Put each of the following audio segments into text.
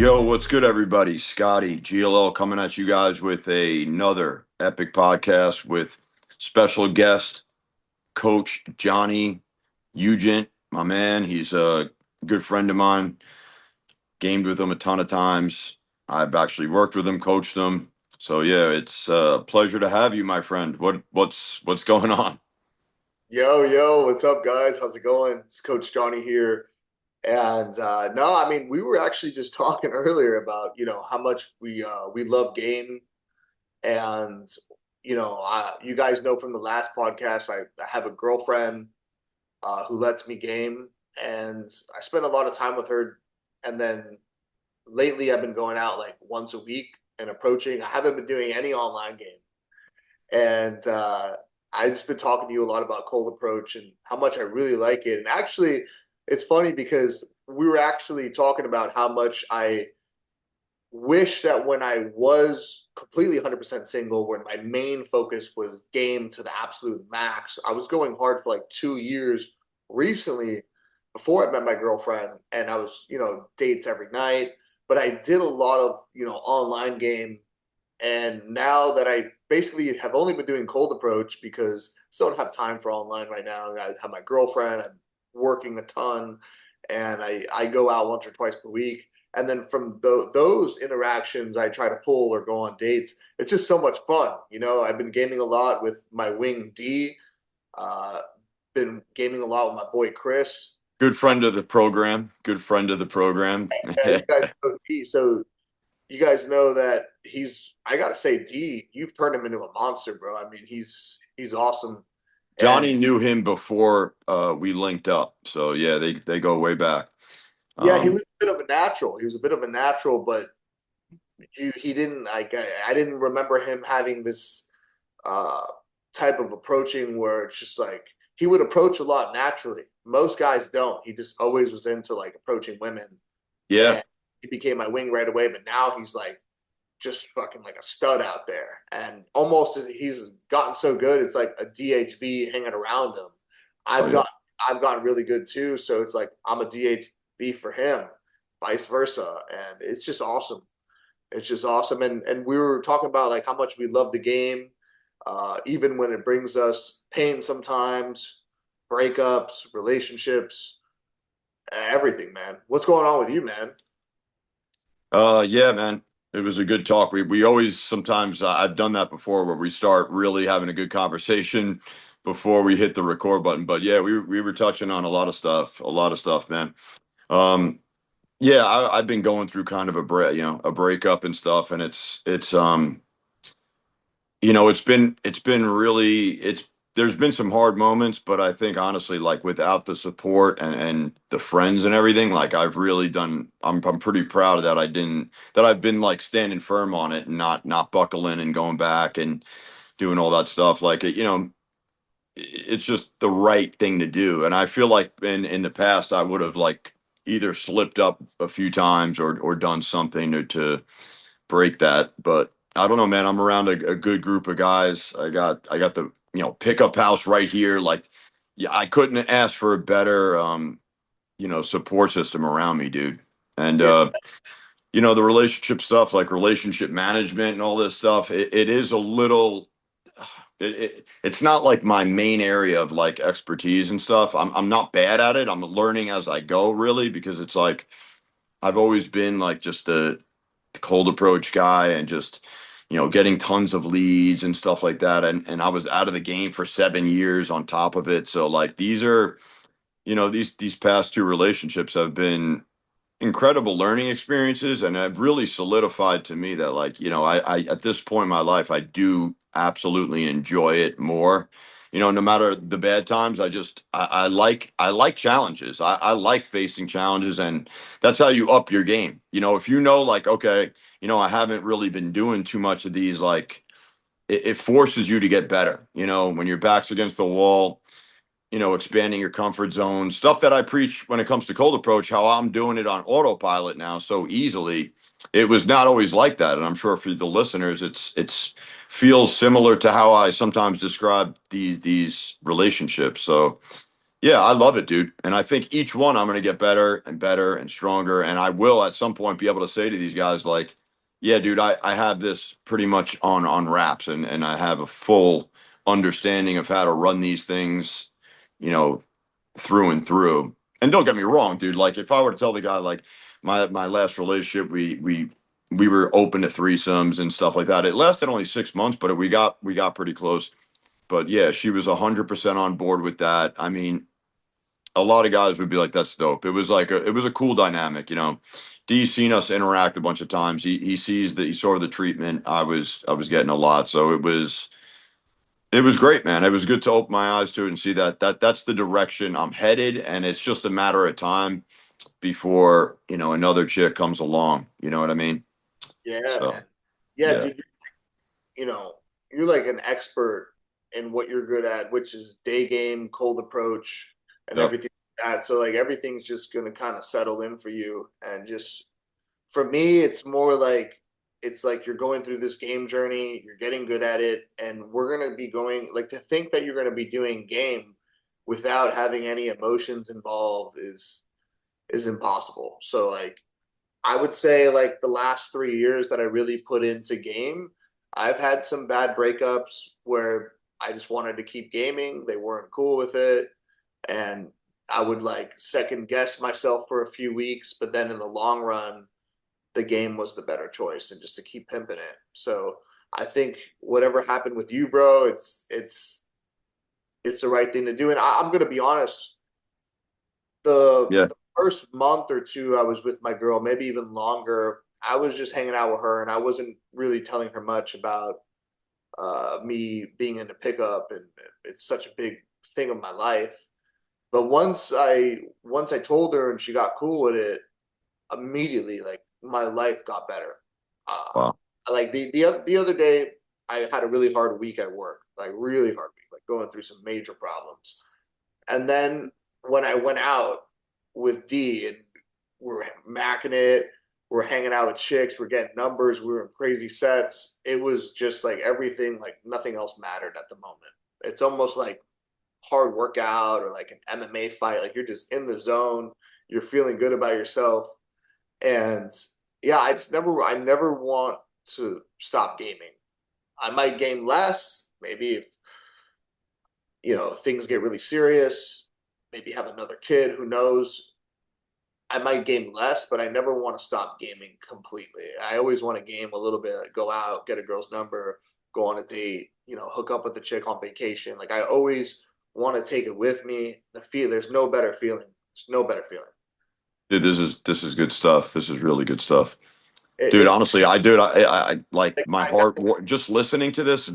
Yo, what's good, everybody? Scotty GLL coming at you guys with another epic podcast with special guest, Coach Johnny Ugent, my man. He's a good friend of mine. Gamed with him a ton of times. I've actually worked with him, coached him. So yeah, it's a pleasure to have you, my friend. What's going on? Yo, what's up, guys? How's it going? It's Coach Johnny here. And no, I mean, we were actually just talking earlier about, how much we love game. And, you guys know from the last podcast, I have a girlfriend who lets me game, and I spend a lot of time with her. And then lately, I've been going out like once a week and approaching. I haven't been doing any online game. And I just been talking to you a lot about cold approach and how much I really like it. And actually, it's funny because we were actually talking about how much I wish that when I was completely 100% single, when my main focus was game to the absolute max, I was going hard for like 2 years recently before I met my girlfriend, and I was, dates every night. But I did a lot of, online game, and now that I basically have only been doing cold approach because I still don't have time for online right now. I have my girlfriend, I'm working a ton, and I go out once or twice per week. And then from those interactions, I try to pull or go on dates. It's just so much fun. I've been gaming a lot with my wing D, uh, been gaming a lot with my boy Chris. Good friend of the program. Good friend of the program. Yeah, you guys know D, so you guys know that I gotta say, D, you've turned him into a monster, bro. I mean, he's awesome. And Johnny knew him before we linked up. So yeah, they go way back. yeah, he Um, was a bit of a natural. He was a bit of a natural, but he didn't like I didn't remember him having this uh type of approaching where it's just like he would approach a lot naturally. Most guys don't. He just always was into like approaching women, yeah. and he became my wing right away. But now he's like just fucking like a stud out there. And almost as he's gotten so good, it's like a DHB hanging around him. Oh I've yeah. got I've gotten really good too. So it's like I'm a DHB for him, vice versa. And it's just awesome. It's just awesome. And we were talking about like how much we love the game, even when it brings us pain sometimes, breakups, relationships, everything, man. What's going on with you, man? Yeah, man. It was a good talk. We always sometimes I've done that before where we start really having a good conversation before we hit the record button. But yeah, we were touching on a lot of stuff, man. Um, yeah, I've been going through kind of a breakup and stuff, and it's been really it's there's been some hard moments, but I think honestly, like without the support and the friends and everything, like I've really done. I'm pretty proud of that. I've been like standing firm on it and not buckling and going back and doing all that stuff. Like it's just the right thing to do. And I feel like in the past I would have like either slipped up a few times or done something to break that. But I don't know, man. I'm around a good group of guys. I got the pickup house right here. Like, yeah, I couldn't ask for a better support system around me, dude. And Yeah. the relationship stuff, like relationship management and all this stuff, it is a little. It's not like my main area of like expertise and stuff. I'm not bad at it. I'm learning as I go, really, because it's like I've always been like just the cold approach guy and just getting tons of leads and stuff like that, and I was out of the game for 7 years on top of it. So like these are these past two relationships have been incredible learning experiences, and have really solidified to me that like I at this point in my life I do absolutely enjoy it more. No matter the bad times, I like challenges. I like facing challenges, and that's how you up your game. If like, okay, I haven't really been doing too much of these, like it forces you to get better. When your back's against the wall, expanding your comfort zone, stuff that I preach when it comes to cold approach, how I'm doing it on autopilot now so easily. It was not always like that. And I'm sure for the listeners, it's feels similar to how I sometimes describe these relationships. So Yeah, I love it, dude. And I think each one I'm going to get better and better and stronger. And I will at some point be able to say to these guys, like, yeah, dude, I have this pretty much on wraps and I have a full understanding of how to run these things, you know, through and through. And don't get me wrong, dude. Like if I were to tell the guy like my last relationship, we were open to threesomes and stuff like that. It lasted only 6 months, but we got pretty close. But yeah, she was 100% on board with that. I mean, a lot of guys would be like, "That's dope." It was like it was a cool dynamic, you know. D's seen us interact a bunch of times. He sees that he saw the treatment I was getting a lot, so it was great, man. It was good to open my eyes to it and see that's the direction I'm headed, and it's just a matter of time before another chick comes along. You know what I mean? Yeah, So man. Yeah, yeah, dude, you know, you're like an expert in what you're good at, which is day game, cold approach, and yep, everything like that. So like everything's just gonna kind of settle in for you. And just for me, it's like you're going through this game journey, you're getting good at it, and we're gonna be going like to think that you're gonna be doing game without having any emotions involved is impossible. So like I would say like the last 3 years that I really put into game, I've had some bad breakups where I just wanted to keep gaming. They weren't cool with it. And I would like second guess myself for a few weeks, but then in the long run, the game was the better choice and just to keep pimping it. So I think whatever happened with you, bro, it's the right thing to do. And I'm gonna be honest, yeah, the first month or two I was with my girl, maybe even longer, I was just hanging out with her and I wasn't really telling her much about me being into pickup and it's such a big thing of my life. But once I told her and she got cool with it, immediately like my life got better. Uh wow, like the other day I had a really hard week at work, like really hard week, like going through some major problems. And then when I went out with D and we're macking it, we're hanging out with chicks, we're getting numbers, we were in crazy sets. It was just like everything, like nothing else mattered at the moment. It's almost like hard workout or like an MMA fight. Like you're just in the zone, you're feeling good about yourself. And yeah, I never want to stop gaming. I might game less, maybe if things get really serious, maybe have another kid, who knows. I might game less, but I never want to stop gaming completely. I always want to game a little bit, like go out, get a girl's number, go on a date, hook up with the chick on vacation. Like I always want to take it with me. There's no better feeling. There's no better feeling. dude, this is good stuff. This is really good stuff. Dude, It, honestly, I like like my I got heart. Just listening to this,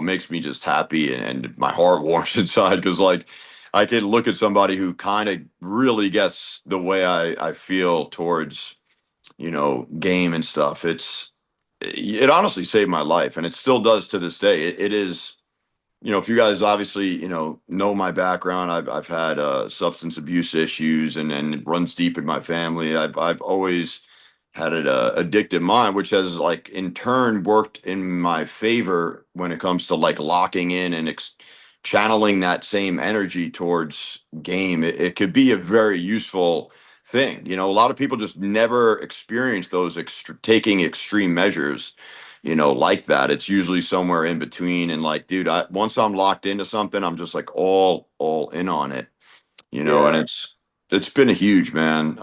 makes me just happy, and my heart warms inside because, like, I could look at somebody who kind of really gets the way I feel towards, game and stuff. It honestly saved my life, and it still does to this day. It is if you guys obviously, know my background, I've had substance abuse issues and it runs deep in my family. I've always had an addictive mind, which has like in turn worked in my favor when it comes to like locking in and channeling that same energy towards game. It could be a very useful thing. A lot of people just never experience those taking extreme measures like that. It's usually somewhere in between. And like, dude, once I'm locked into something, I'm just like all in on it, and yeah, it's been a huge, man.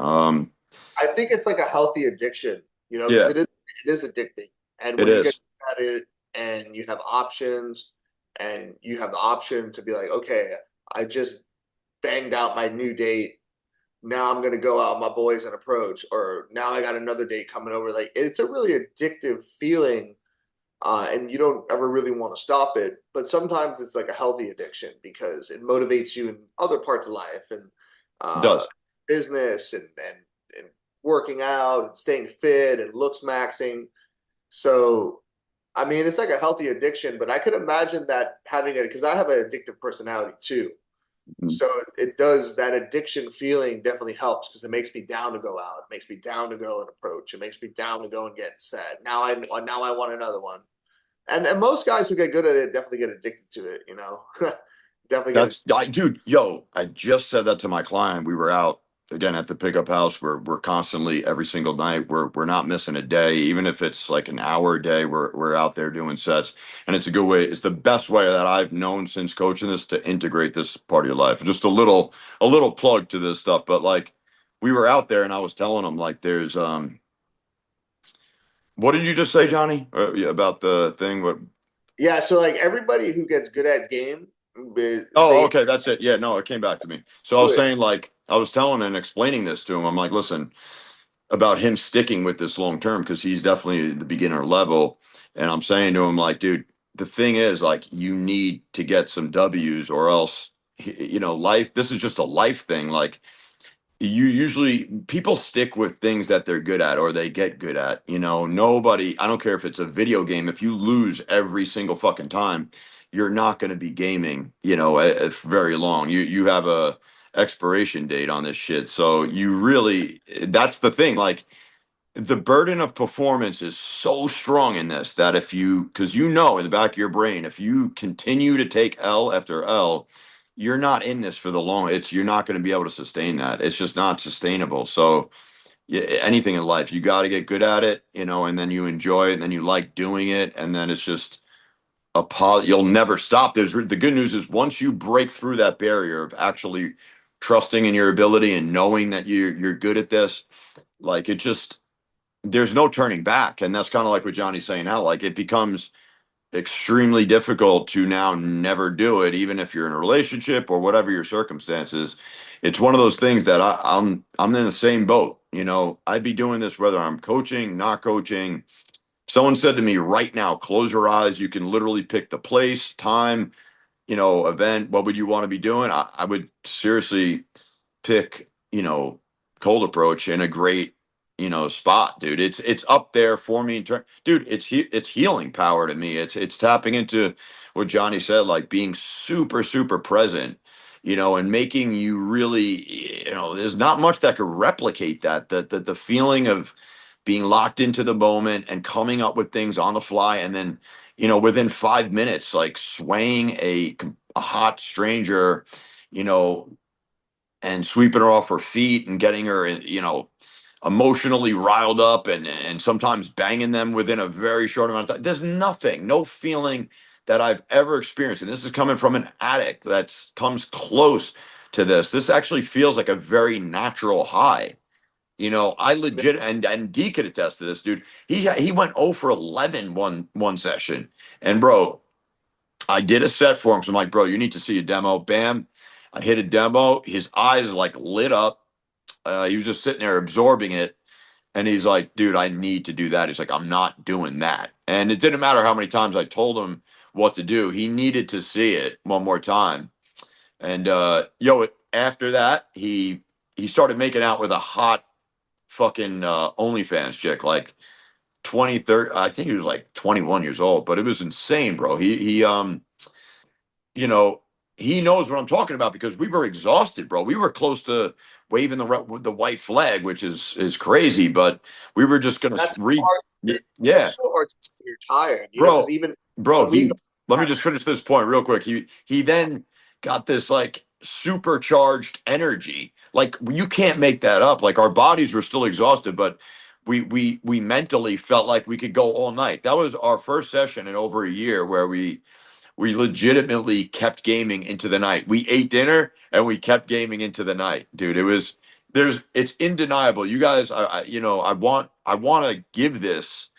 I think it's like a healthy addiction, because Yeah, it is addicting. And it when you get is. at it and you have options and you have the option to be like, okay, I just banged out my new date. Now I'm gonna go out with my boys and approach, or now I got another date coming over. Like it's a really addictive feeling, and you don't ever really want to stop it. But sometimes it's like a healthy addiction because it motivates you in other parts of life and It uh, does. business and working out and staying fit and looks maxing. So I mean, it's like a healthy addiction, but I could imagine that having it because I have an addictive personality too. Mhm. So it does that addiction feeling definitely helps because it makes me down to go out. It makes me down to go and approach. It makes me down to go and get set. Now I want another one. And most guys who get good at it definitely get addicted to it. Definitely get That's dude, yo, I just said that to my client. We were out again at the pickup house. We're constantly every single night. We're not missing a day, even if it's like an hour a day. We're out there doing sets, and it's a good way. It's the best way that I've known since coaching this to integrate this part of your life. Just a little plug to this stuff. But like we were out there, and I was telling them like there's what did you just say, Johnny? Yeah, about the thing? What? Yeah, so like everybody who gets good at game, Oh, they okay, that's it. Yeah, no, it came back to me. So I do was it. saying, like, I was telling and explaining this to him. I'm like, listen, about him sticking with this long term because he's definitely the beginner level. And I'm saying to him, like, dude, the thing is, like, you need to get some W's or else, life. This is just a life thing. Like, you usually people stick with things that they're good at or they get good at. Nobody, I don't care if it's a video game, if you lose every single fucking time, you're not going to be gaming, very long. You have a expiration date on this shit. So you really, that's the thing. Like the burden of performance is so strong in this that if you, because in the back of your brain, if you continue to take L after L, you're not in this for the long. You're not going to be able to sustain that. It's just not sustainable. So yeah, anything in life, you got to get good at it, and then you enjoy it, and then you like doing it, and then it's just you'll never stop. The good news is once you break through that barrier of actually trusting in your ability and knowing that you're good at this, like it just there's no turning back. And that's kind of like what Johnny's saying now. Like it becomes extremely difficult to now never do it, even if you're in a relationship or whatever your circumstances. It's one of those things that I'm in the same boat. I'd be doing this whether I'm coaching, not coaching. Someone said to me right now, close your eyes. You can literally pick the place, time, event. What would you want to be doing? I would seriously pick, cold approach in a great, spot, dude. It's up there for me in turn, dude. It's healing power to me. It's tapping into what Johnny said, like being super super present, and making you really, there's not much that could replicate that. The feeling of being locked into the moment and coming up with things on the fly, and then, within 5 minutes, like swaying a hot stranger, you know and sweeping her off her feet and getting her, emotionally riled up and sometimes banging them within a very short amount of time. There's nothing, no feeling that I've ever experienced. And this is coming from an addict that comes close to this. This actually feels like a very natural high. I legit and D could attest to this, dude. He went 0 for 11 one session. And bro, I did a set for him. So I'm like, bro, you need to see a demo. Bam. I hit a demo. His eyes like lit up. He was just sitting there absorbing it. And he's like, dude, I need to do that. He's like, I'm not doing that. And it didn't matter how many times I told him what to do. He needed to see it one more time. And after that, he started making out with a hot fucking OnlyFans chick, like 20, 30. I think he was like 21 years old, but it was insane, bro. You know, he knows what I'm talking about because we were exhausted, bro. We were close to waving the white flag, which is crazy, but we were just gonna That's read. hard. Yeah, That's so hard when you're tired, because bro, even bro. we He Let me just finish this point real quick. He then got this like supercharged energy. Like you can't make that up. Like our bodies were still exhausted, but we mentally felt like we could go all night. That was our first session in over a year where we legitimately kept gaming into the night. We ate dinner and we kept gaming into the night, dude. It's undeniable. You guys, I want to give this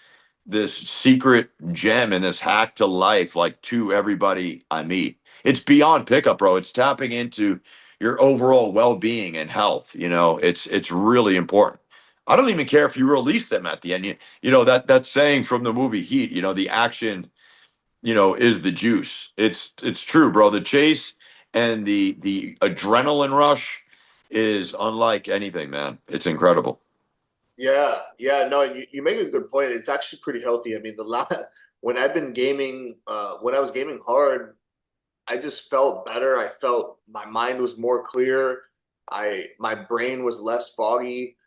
secret gem and this hack to life, like to everybody I meet. It's beyond pickup, bro. It's tapping into your overall well-being and health. It's really important. I don't even care if you release them at the end. That saying from the movie Heat. The action is the juice. It's true, bro. The chase and the adrenaline rush is unlike anything, man. It's incredible. Yeah, yeah, no, you make a good point. It's actually pretty healthy. I mean, the last when I've been gaming, when I was gaming hard, I just felt better. I felt my mind was more clear. My brain was less foggy,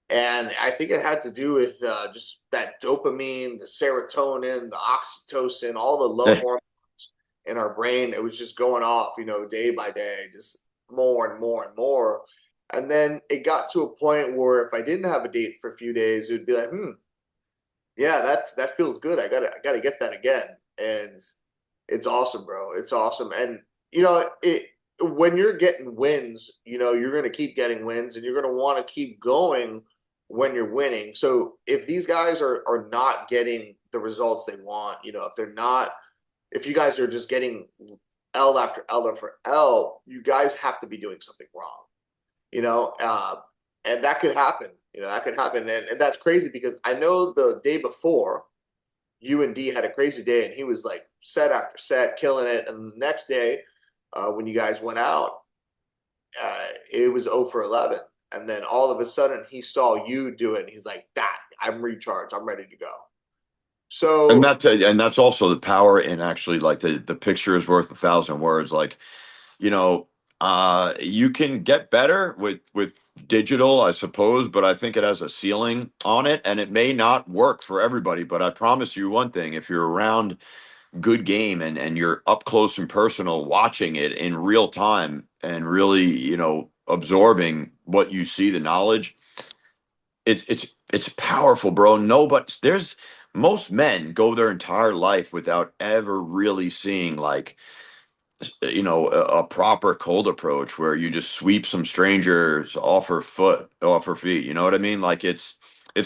and I think it had to do with just that dopamine, the serotonin, the oxytocin, all the love hormones. in our brain. It was just going off, day by day, just more and more and more. And then it got to a point where if I didn't have a date for a few days, it would be like, yeah, that feels good. I gotta get that again. And it's awesome, bro. It's awesome. And it when you're getting wins, you're gonna keep getting wins and you're gonna want to keep going when you're winning. So if these guys are not getting the results they want, if you guys are just getting L after L after L, you guys have to be doing something wrong, you know, uh, and that could happen. That could happen, and that's crazy because I know the day before U and D had a crazy day, and he was like set after set, killing it. And the next day, when you guys went out, it was 0 for 11, and then all of a sudden he saw you do it, and he's like, "That I'm recharged, I'm ready to go." And So that's also the power in actually like the picture is worth a thousand words. Like, you know, you can get better with digital, I suppose, but I think it has a ceiling on it, and it may not work for everybody. But I promise you one thing: if you're around good game and you're up close and personal, watching it in real time and really, absorbing what you see, the knowledge, it's powerful, bro. No, but there's most men go their entire life without ever really seeing like a proper cold approach where you just sweep some strangers off her feet. You know what I mean? Like it's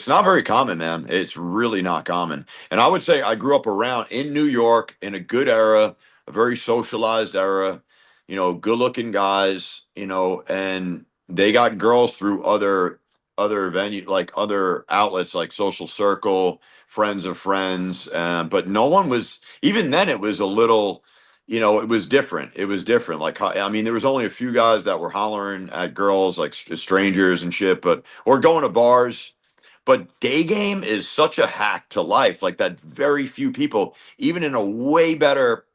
not very common, man. It's really not common. And I would say I grew up around in New York in a good era, a very socialized era, good looking guys, and they got girls through other venue, like other outlets like social circle, friends of friends, but no one was, even then it was a little, it was different. It was different. Like, I mean, there was only a few guys that were hollering at girls, like strangers and shit, or going to bars. But day game is such a hack to life. Like that, very few people, even in a way better,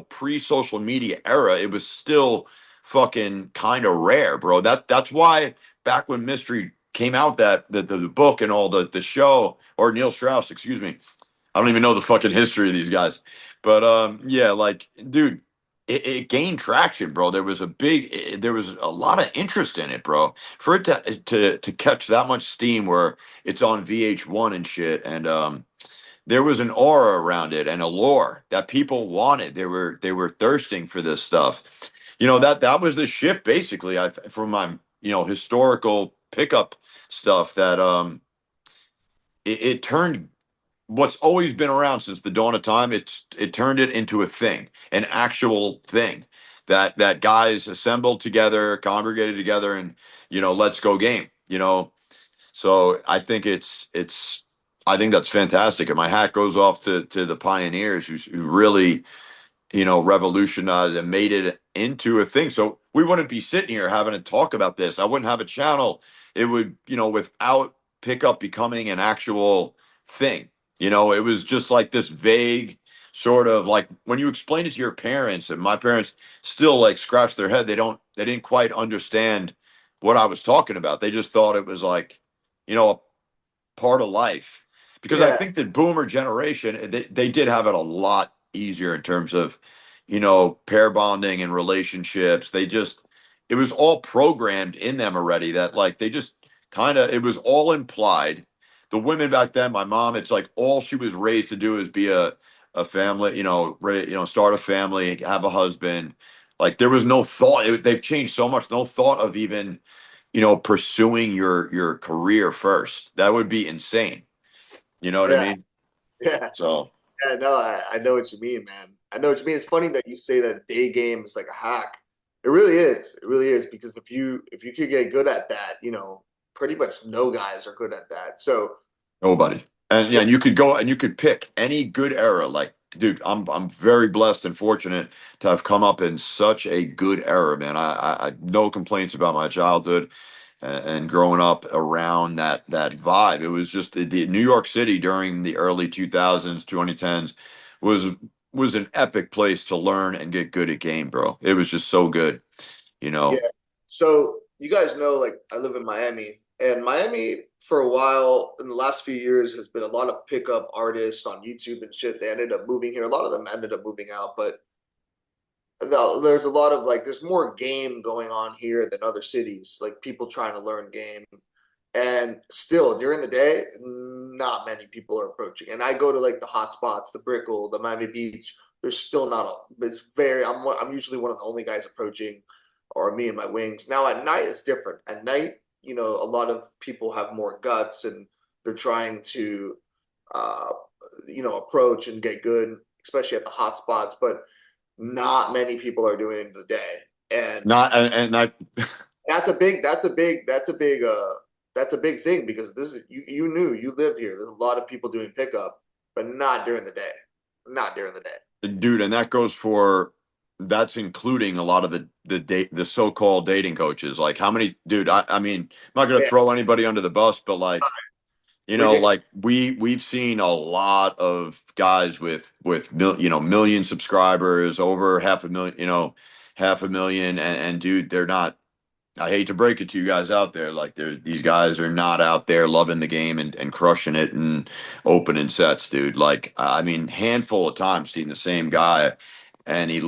pre-social media era, it was still fucking kind of rare, bro. That's why back when Mystery came out, that the book and all the show, or Neil Strauss, excuse me, I don't even know the fucking history of these guys. But yeah, like, dude, it gained traction, bro. There was a lot of interest in it, bro. For it to catch that much steam, where it's on VH1 and shit, and there was an aura around it and a lore that people wanted. They were thirsting for this stuff. That was the shift, basically. From my historical pickup stuff, that it turned what's always been around since the dawn of time. It turned it into a thing, an actual thing that guys assembled together, congregated together, and let's go game. So I think that's fantastic, and my hat goes off to the pioneers who really revolutionized and made it into a thing. So we wouldn't be sitting here having a talk about this. I wouldn't have a channel. It would, without pickup becoming an actual thing. It was just like this vague sort of, like when you explain it to your parents, and my parents still like scratch their head. They didn't quite understand what I was talking about. They just thought it was like, a part of life, because I yeah, think that boomer generation, they did have it a lot easier in terms of pair bonding and relationships. It was all programmed in them already, that like they just kind of, it was all implied. The women back then, my mom, it's like all she was raised to do is be a family, start a family, have a husband. Like there was no thought. They've changed so much. No thought of even pursuing your career first. That would be insane. You know what I yeah, mean? yeah. So Yeah, no, I know what you mean, man. I know what you mean. It's funny that you say that day game is like a hack. It really is. It really is because if you could get good at that, pretty much no guys are good at that. So nobody. And yeah, yeah, and you could go and you could pick any good era. Like, dude, I'm very blessed and fortunate to have come up in such a good era, man. I no complaints about my childhood and growing up around that vibe. It was just the New York City during the early 2000s, 2010s was was an epic place to learn and get good at game, bro. It was just so good, you yeah. know. So you guys know, like I live in Miami, and Miami for a while in the last few years has been a lot of pickup artists on YouTube and shit. They ended up moving here. A lot of them ended up moving out, but no, there's a lot of like there's more game going on here than other cities. Like people trying to learn game, and still during the day, not many people are approaching. And I go to like the hot spots, the Brickell, the Miami Beach. There's still not a. It's very. I'm usually one of the only guys approaching, or me and my wings. Now at night it's different. At night, a lot of people have more guts and they're trying to, uh, approach and get good, especially at the hot spots. But not many people are doing it in the day, and Not and I that's a big thing because this is you live here. There's a lot of people doing pickup, but not during the day. Not during the day. dude, and that's including a lot of the so-called dating coaches. Like how many, dude, I mean, I'm not gonna Yeah, throw anybody under the bus, but like, ridiculous. like we've seen a lot of guys with million subscribers, over half a million, half a million, and dude, they're not. I hate to break it to you guys out there, like these guys are not out there loving the game and crushing it and opening sets, dude. Like I mean, handful of times seeing the same guy, and he's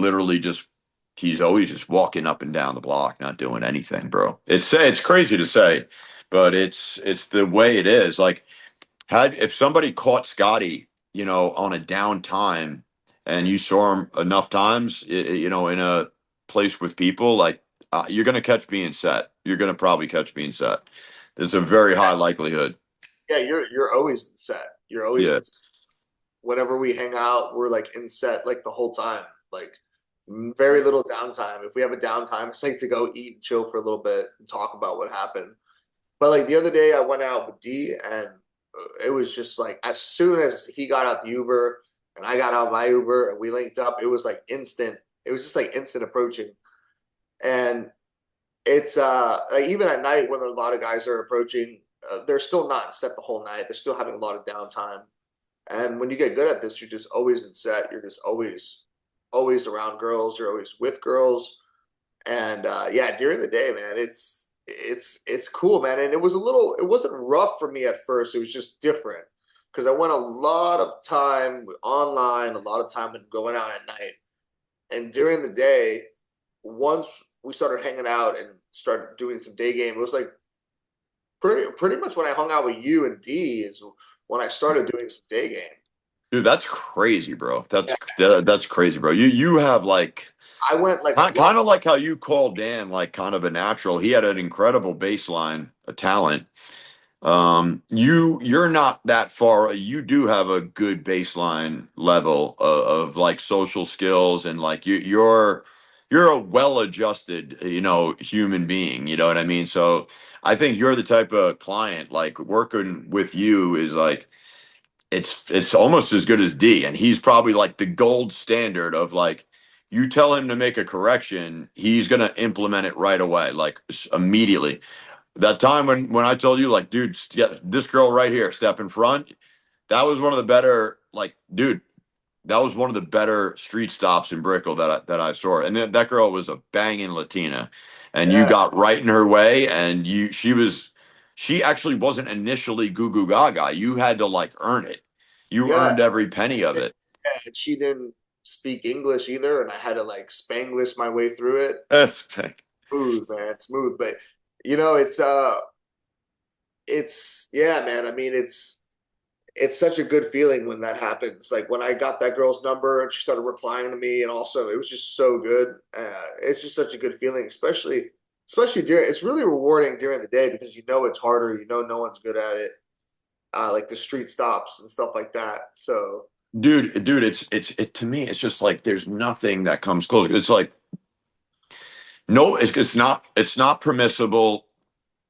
always just walking up and down the block, not doing anything, bro. It's crazy to say, but it's the way it is. Like had if somebody caught Scotty, on a downtime, and you saw him enough times, in a place with people, like you're gonna catch being set. You're gonna probably catch being set. There's a very high likelihood. Yeah, you're always in set. You're always Yeah, in. Whenever we hang out, we're like in set like the whole time. Like very little downtime. If we have a downtime, it's like to go eat and chill for a little bit and talk about what happened. But like the other day, I went out with D, and it was just like as soon as he got out the Uber and I got out my Uber and we linked up, it was like instant. It was just like instant approaching, and it's like even at night when a lot of guys are approaching, they're still not set the whole night. They're still having a lot of downtime. And when you get good at this, you're just always in set. You're just always around girls. You're always with girls. And yeah, during the day, man, it's cool, man. And it wasn't rough for me at first. It was just different because I went a lot of time online, a lot of time going out at night. And during the day, once we started hanging out and started doing some day game, it was like pretty much when I hung out with you and D is when I started doing some day game. dude, that's crazy, bro. Yeah, That's crazy, bro. You have like I went like one. kind of like how you called Dan, like kind of a natural. He had an incredible baseline, a talent. You're not that far. You do have a good baseline level of like social skills, and like you're a well-adjusted, human being. You know what I mean? So I think you're the type of client like working with you is like it's almost as good as D, and he's probably like the gold standard of like you tell him to make a correction, he's gonna implement it right away, like immediately. That time when I told you, like, dude, this girl right here, step in front. That was one of the better, like, dude. That was one of the better street stops in Brickell that I saw. And then that girl was a banging Latina, and you Yeah, got right in her way, and she actually wasn't initially goo goo gaga. You had to like earn it. You yeah, earned every penny of it. and she didn't speak English either, and I had to like Spanglish my way through it. Yes. Smooth, man, smooth. But you know, it's yeah, man. I mean, it's such a good feeling when that happens. Like when I got that girl's number and she started replying to me, and also it was just so good. It's just such a good feeling, especially during. It's really rewarding during the day because you know it's harder. You know no one's good at it. Like the street stops and stuff like that. So Dude, it to me, it's just like there's nothing that comes close. It's like no, it's not permissible.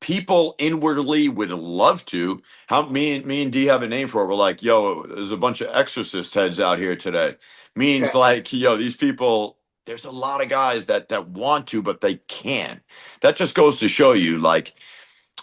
People inwardly would love to. How me and D have a name for it. We're like, yo, there's a bunch of exorcist heads out here today. yeah, Means like, yo, these people. There's a lot of guys that want to, but they can't. That just goes to show you, like,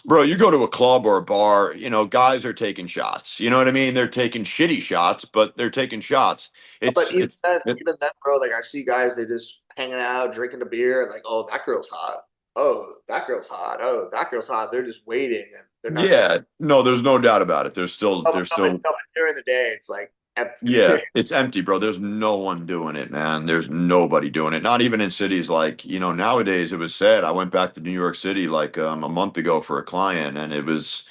bro, you go to a club or a bar, guys are taking shots. You know what I mean? They're taking shitty shots, but they're taking shots. but It's it's it, even then, bro, like I see guys, they just hanging out, drinking a beer, and like, oh, that girl's hot. Oh, that girl's hot. Oh, that girl's hot. They're just waiting, and they're not doing. yeah, no, there's no doubt about it. There's still Oh, there's still but during the day, it's like. empty. Yeah, it's empty, bro. There's no one doing it, man. There's nobody doing it. Not even in cities like, nowadays it was sad. I went back to New York City like a month ago for a client, and it was,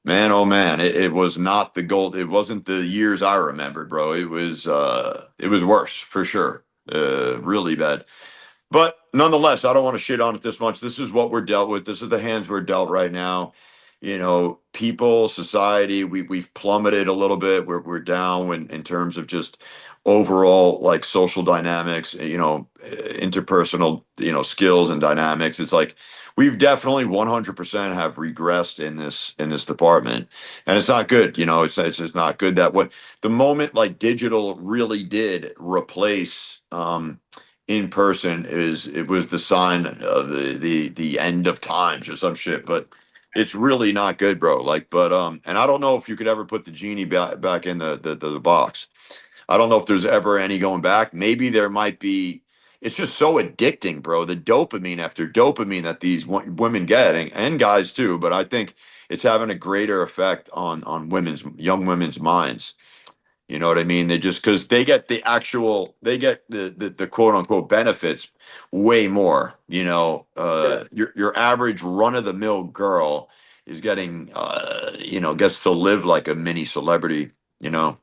man, oh man, it was not the gold. It wasn't the years I remembered, bro. It was worse for sure. Really bad. But nonetheless, I don't want to shit on it this much. This is what we're dealt with. This is the hands we're dealt right now. People, society, we've plummeted a little bit. We're down in terms of just overall like social dynamics, interpersonal, skills and dynamics. It's like we've definitely 100% have regressed in this department. And it's not good, it's just not good that what the moment like digital really did replace in person it was the sign of the end of times or some shit. But it's really not good, bro. Like, but and I don't know if you could ever put the genie back in the box. I don't know if there's ever any going back. Maybe there might be. It's just so addicting, bro. The dopamine after dopamine that these women get, and guys too. But I think it's having a greater effect on young women's minds. You know what I mean? They just because they get the quote unquote benefits way more. Yeah. Your average run of the mill girl is gets to live like a mini celebrity. You know?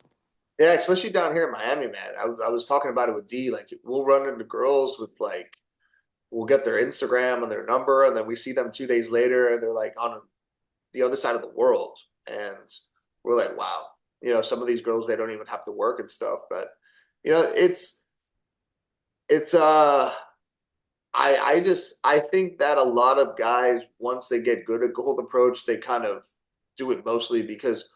Yeah, especially down here in Miami, man. I was talking about it with D. Like, we'll run into girls with like, we'll get their Instagram and their number, and then we see them 2 days later, and they're like on the other side of the world, and we're like, wow. Some of these girls, they don't even have to work and stuff, but it's I think that a lot of guys, once they get good at cold approach, they kind of do it mostly because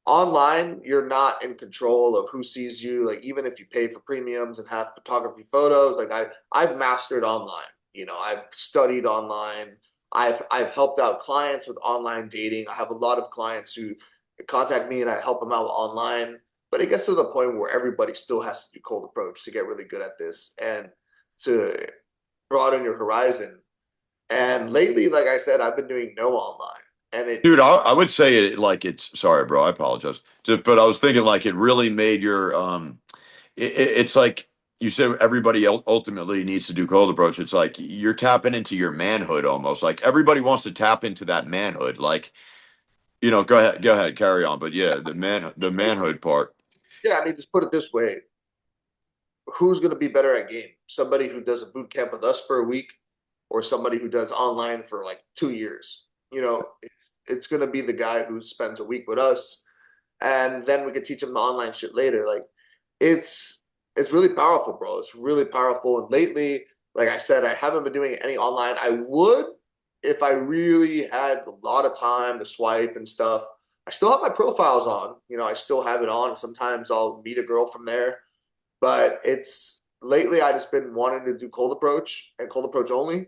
online you're not in control of who sees you. Like, even if you pay for premiums and have photography photos, like I've mastered online. I've studied online. I've helped out clients with online dating. I have a lot of clients who contact me and I help them out online. But it gets to the point where everybody still has to do cold approach to get really good at this and to broaden your horizon. And lately, like I said, I've been doing no online, and it Dude, I would say it like it's sorry, bro. I apologize. But I was thinking like it really made your it's like you said everybody ultimately needs to do cold approach. It's like you're tapping into your manhood almost. Like everybody wants to tap into that manhood. Like, go ahead, carry on. But yeah, the manhood part. yeah, I mean, just put it this way: who's going to be better at game? Somebody who does a boot camp with us for a week, or somebody who does online for like 2 years? It's going to be the guy who spends a week with us, and then we could teach him the online shit later. Like, it's it's really powerful, bro. It's really powerful. And lately, like I said, I haven't been doing any online. I would if I really had a lot of time to swipe and stuff. I still have my profiles on. I still have it on. Sometimes I'll meet a girl from there, but it's lately I just been wanting to do cold approach and cold approach only,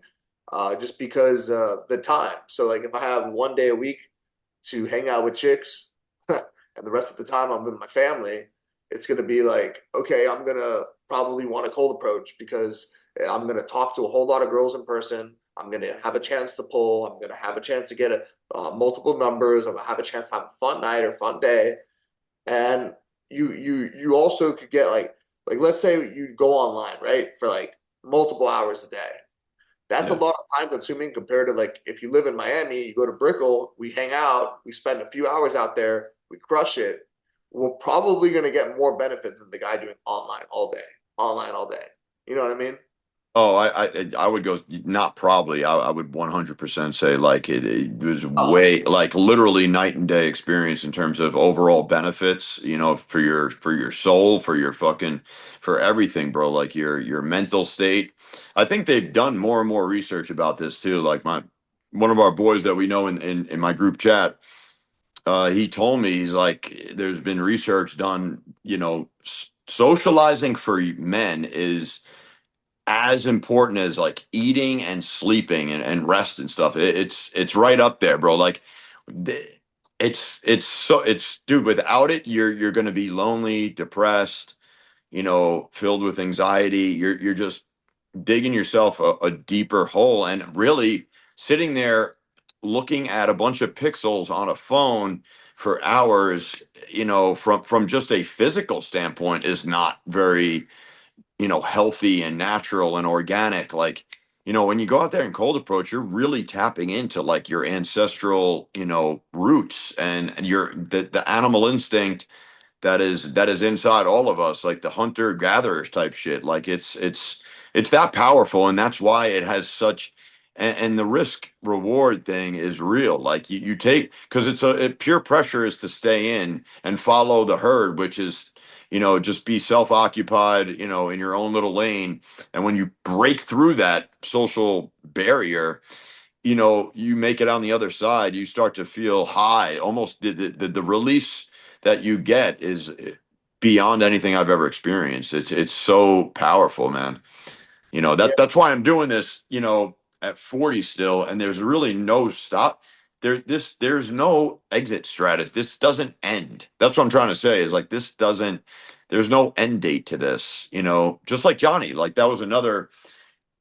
just because the time. So like if I have one day a week to hang out with chicks, and the rest of the time I'm with my family, it's gonna be like, okay, I'm gonna probably want a cold approach because I'm gonna talk to a whole lot of girls in person. I'm gonna have a chance to pull. I'm gonna have a chance to get multiple numbers. I'm gonna have a chance to have a fun night or fun day. And you also could get like let's say you go online, right, for like multiple hours a day. That's a Yeah. lot of time consuming compared to like if you live in Miami, you go to Brickell, we hang out, we spend a few hours out there, we crush it. We're probably going to get more benefit than the guy doing online all day. You know what I mean? Oh, I would go not probably. I would 100% say like it was Oh, way like literally night and day experience in terms of overall benefits, for your soul, for your fucking for everything, bro. Like your mental state. I think they've done more and more research about this too. Like my one of our boys that we know in my group chat, he told me he's like there's been research done, socializing for men is as important as like eating and sleeping and rest and stuff. It's right up there, bro. Like th- it's dude, without it, you're gonna be lonely, depressed, filled with anxiety. You're just digging yourself a deeper hole and really sitting there looking at a bunch of pixels on a phone for hours, from just a physical standpoint is not very, healthy and natural and organic. Like, when you go out there and cold approach, you're really tapping into like your ancestral, roots and the animal instinct that is inside all of us, like the hunter gatherers type shit. Like it's that powerful, and that's why it has such. And the risk reward thing is real. Like you take, because pure pressure is to stay in and follow the herd, which is, just be self-occupied, in your own little lane. And when you break through that social barrier, you make it on the other side, you start to feel high. Almost the release that you get is beyond anything I've ever experienced. It's so powerful, man. Yeah, That's why I'm doing this, at 40 still, and there's really no stop. There's no exit strategy. This doesn't end. That's what I'm trying to say, is like this doesn't, there's no end date to this, just like Johnny. Like that was another,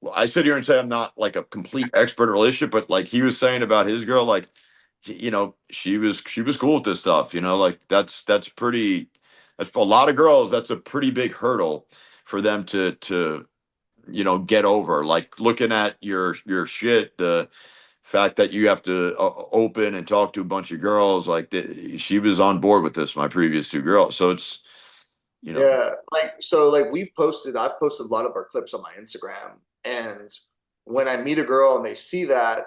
well, I sit here and say I'm not like a complete expert in relationship, but like he was saying about his girl, like, she was cool with this stuff, like that's pretty, that's for a lot of girls, that's a pretty big hurdle for them to get over. Like looking at your shit, the fact that you have to open and talk to a bunch of girls, like she was on board with this, my previous two girls. So it's, you know, yeah. Like so, like I've posted a lot of our clips on my Instagram, and when I meet a girl and they see that,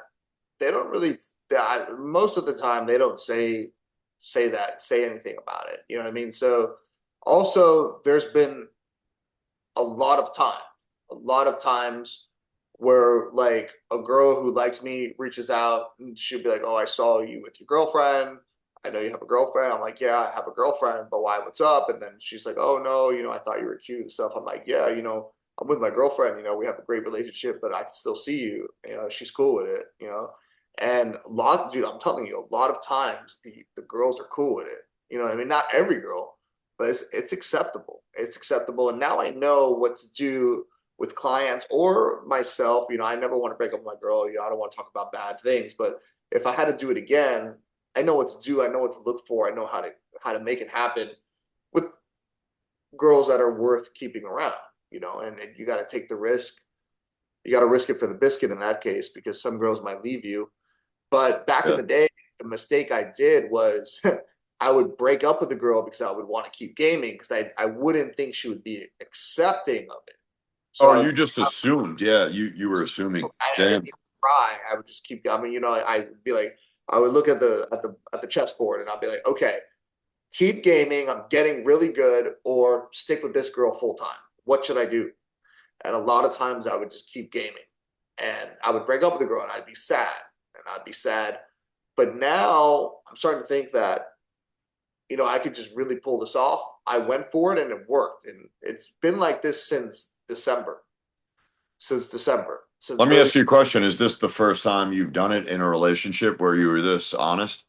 they don't really. Most of the time, they don't say anything about it. You know what I mean? So, also, there's been a lot of times where like a girl who likes me reaches out and she'll be like, "Oh, I saw you with your girlfriend. I know you have a girlfriend." I'm like, "Yeah, I have a girlfriend, but why? What's up?" And then she's like, "Oh no, I thought you were cute and stuff." I'm like, "Yeah, I'm with my girlfriend. We have a great relationship, but I can still see you. She's cool with it. And dude, I'm telling you, a lot of times the girls are cool with it. You know what I mean? Not every girl, but it's acceptable. It's acceptable. And now I know what to do with clients or myself. I never want to break up with my girl. I don't want to talk about bad things. But if I had to do it again, I know what to do. I know what to look for. I know how to make it happen with girls that are worth keeping around. And you got to take the risk. You got to risk it for the biscuit in that case, because some girls might leave you. But back in yeah. the day, the mistake I did was I would break up with a girl because I would want to keep gaming, because I wouldn't think she would be accepting of it. So Oh, I you would, just assumed. Yeah, you were assuming. I didn't Damn. even try. I would just keep. I mean, I'd be like, I would look at the chessboard and I'd be like, okay, keep gaming. I'm getting really good, or stick with this girl full time. What should I do? And a lot of times I would just keep gaming, and I would break up with the girl and I'd be sad, and I'd be sad. But now I'm starting to think that I could just really pull this off. I went for it and it worked. And it's been like this since Let me early ask you a question. Is this the first time you've done it in a relationship where you were this honest?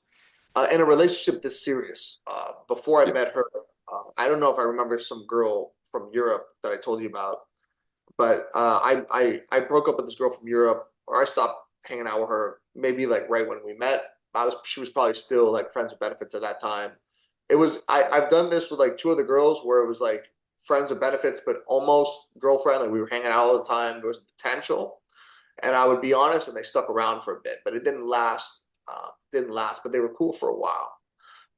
in a relationship this serious. Before I Yeah. met her, I don't know if I remember some girl from Europe that I told you about, but I broke up with this girl from Europe, or I stopped hanging out with her maybe like right when we met. She was probably still like friends with benefits at that time. I've done this with like two other girls where it was like friends with benefits, but almost girlfriend. Like we were hanging out all the time. There was potential, and I would be honest, and they stuck around for a bit, but it didn't last. Didn't last, but they were cool for a while.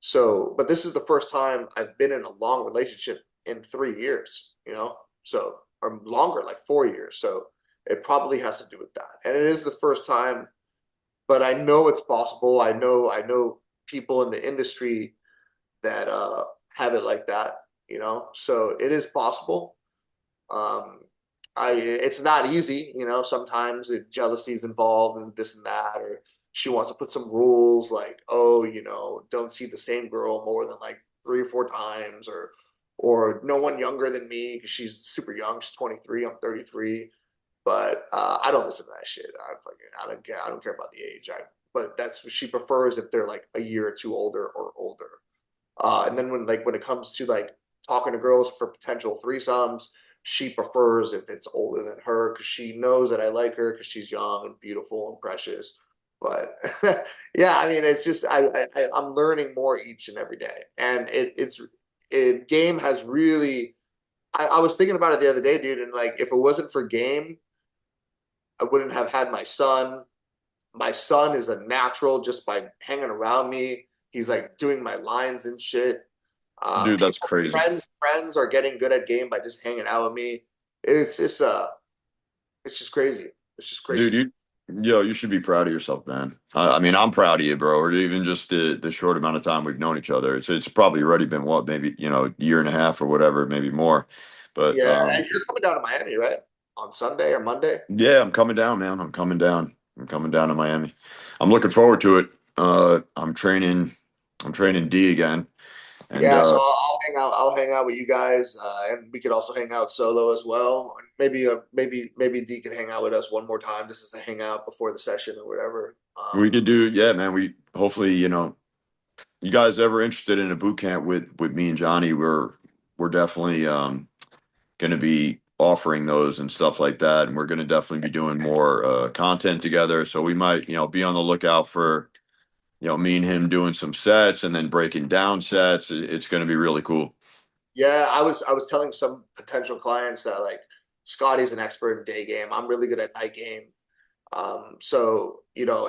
So, but this is the first time I've been in a long relationship in 3 years. Or longer, like 4 years. So it probably has to do with that, and it is the first time. But I know it's possible. I know people in the industry that have it like that. So it is possible. Um, it's not easy. Sometimes jealousy is involved and this and that, or she wants to put some rules like, oh, don't see the same girl more than like 3 or 4 times, or no one younger than me because she's super young. She's 23. I'm 33. But I don't listen to that shit. I don't care. I don't care about the age. But that's what she prefers if they're like a year or two older or older. And then when it comes to like talking to girls for potential threesomes, she prefers if it's older than her, because she knows that I like her because she's young and beautiful and precious. But yeah, I mean, it's just I'm learning more each and every day, and game has really. I was thinking about it the other day, dude, and like if it wasn't for game, I wouldn't have had my son. My son is a natural just by hanging around me. He's like doing my lines and shit. Dude, that's People, crazy. friends are getting good at game by just hanging out with me. It's just it's just crazy. It's just Dude, crazy. you should be proud of yourself, man. I mean, I'm proud of you, bro. Or even just the short amount of time we've known each other. It's probably already been what, maybe, year and a half or whatever, maybe more. But Yeah, and you're coming down to Miami, right? On Sunday or Monday? yeah, I'm coming down, man. I'm coming down. I'm coming down to Miami. I'm looking forward to it. I'm training D again. And Yeah, so I'll hang out. I'll hang out with you guys, and we could also hang out solo as well. Maybe D can hang out with us one more time, just as a hangout before the session or whatever. we could do, yeah, man. We hopefully, you guys ever interested in a boot camp with me and Johnny, we're definitely going to be offering those and stuff like that, and we're going to definitely be doing more content together. So we might, be on the lookout for, me and him doing some sets and then breaking down sets. It's going to be really cool. Yeah, I was telling some potential clients that like Scotty's an expert in day game. I'm really good at night game. So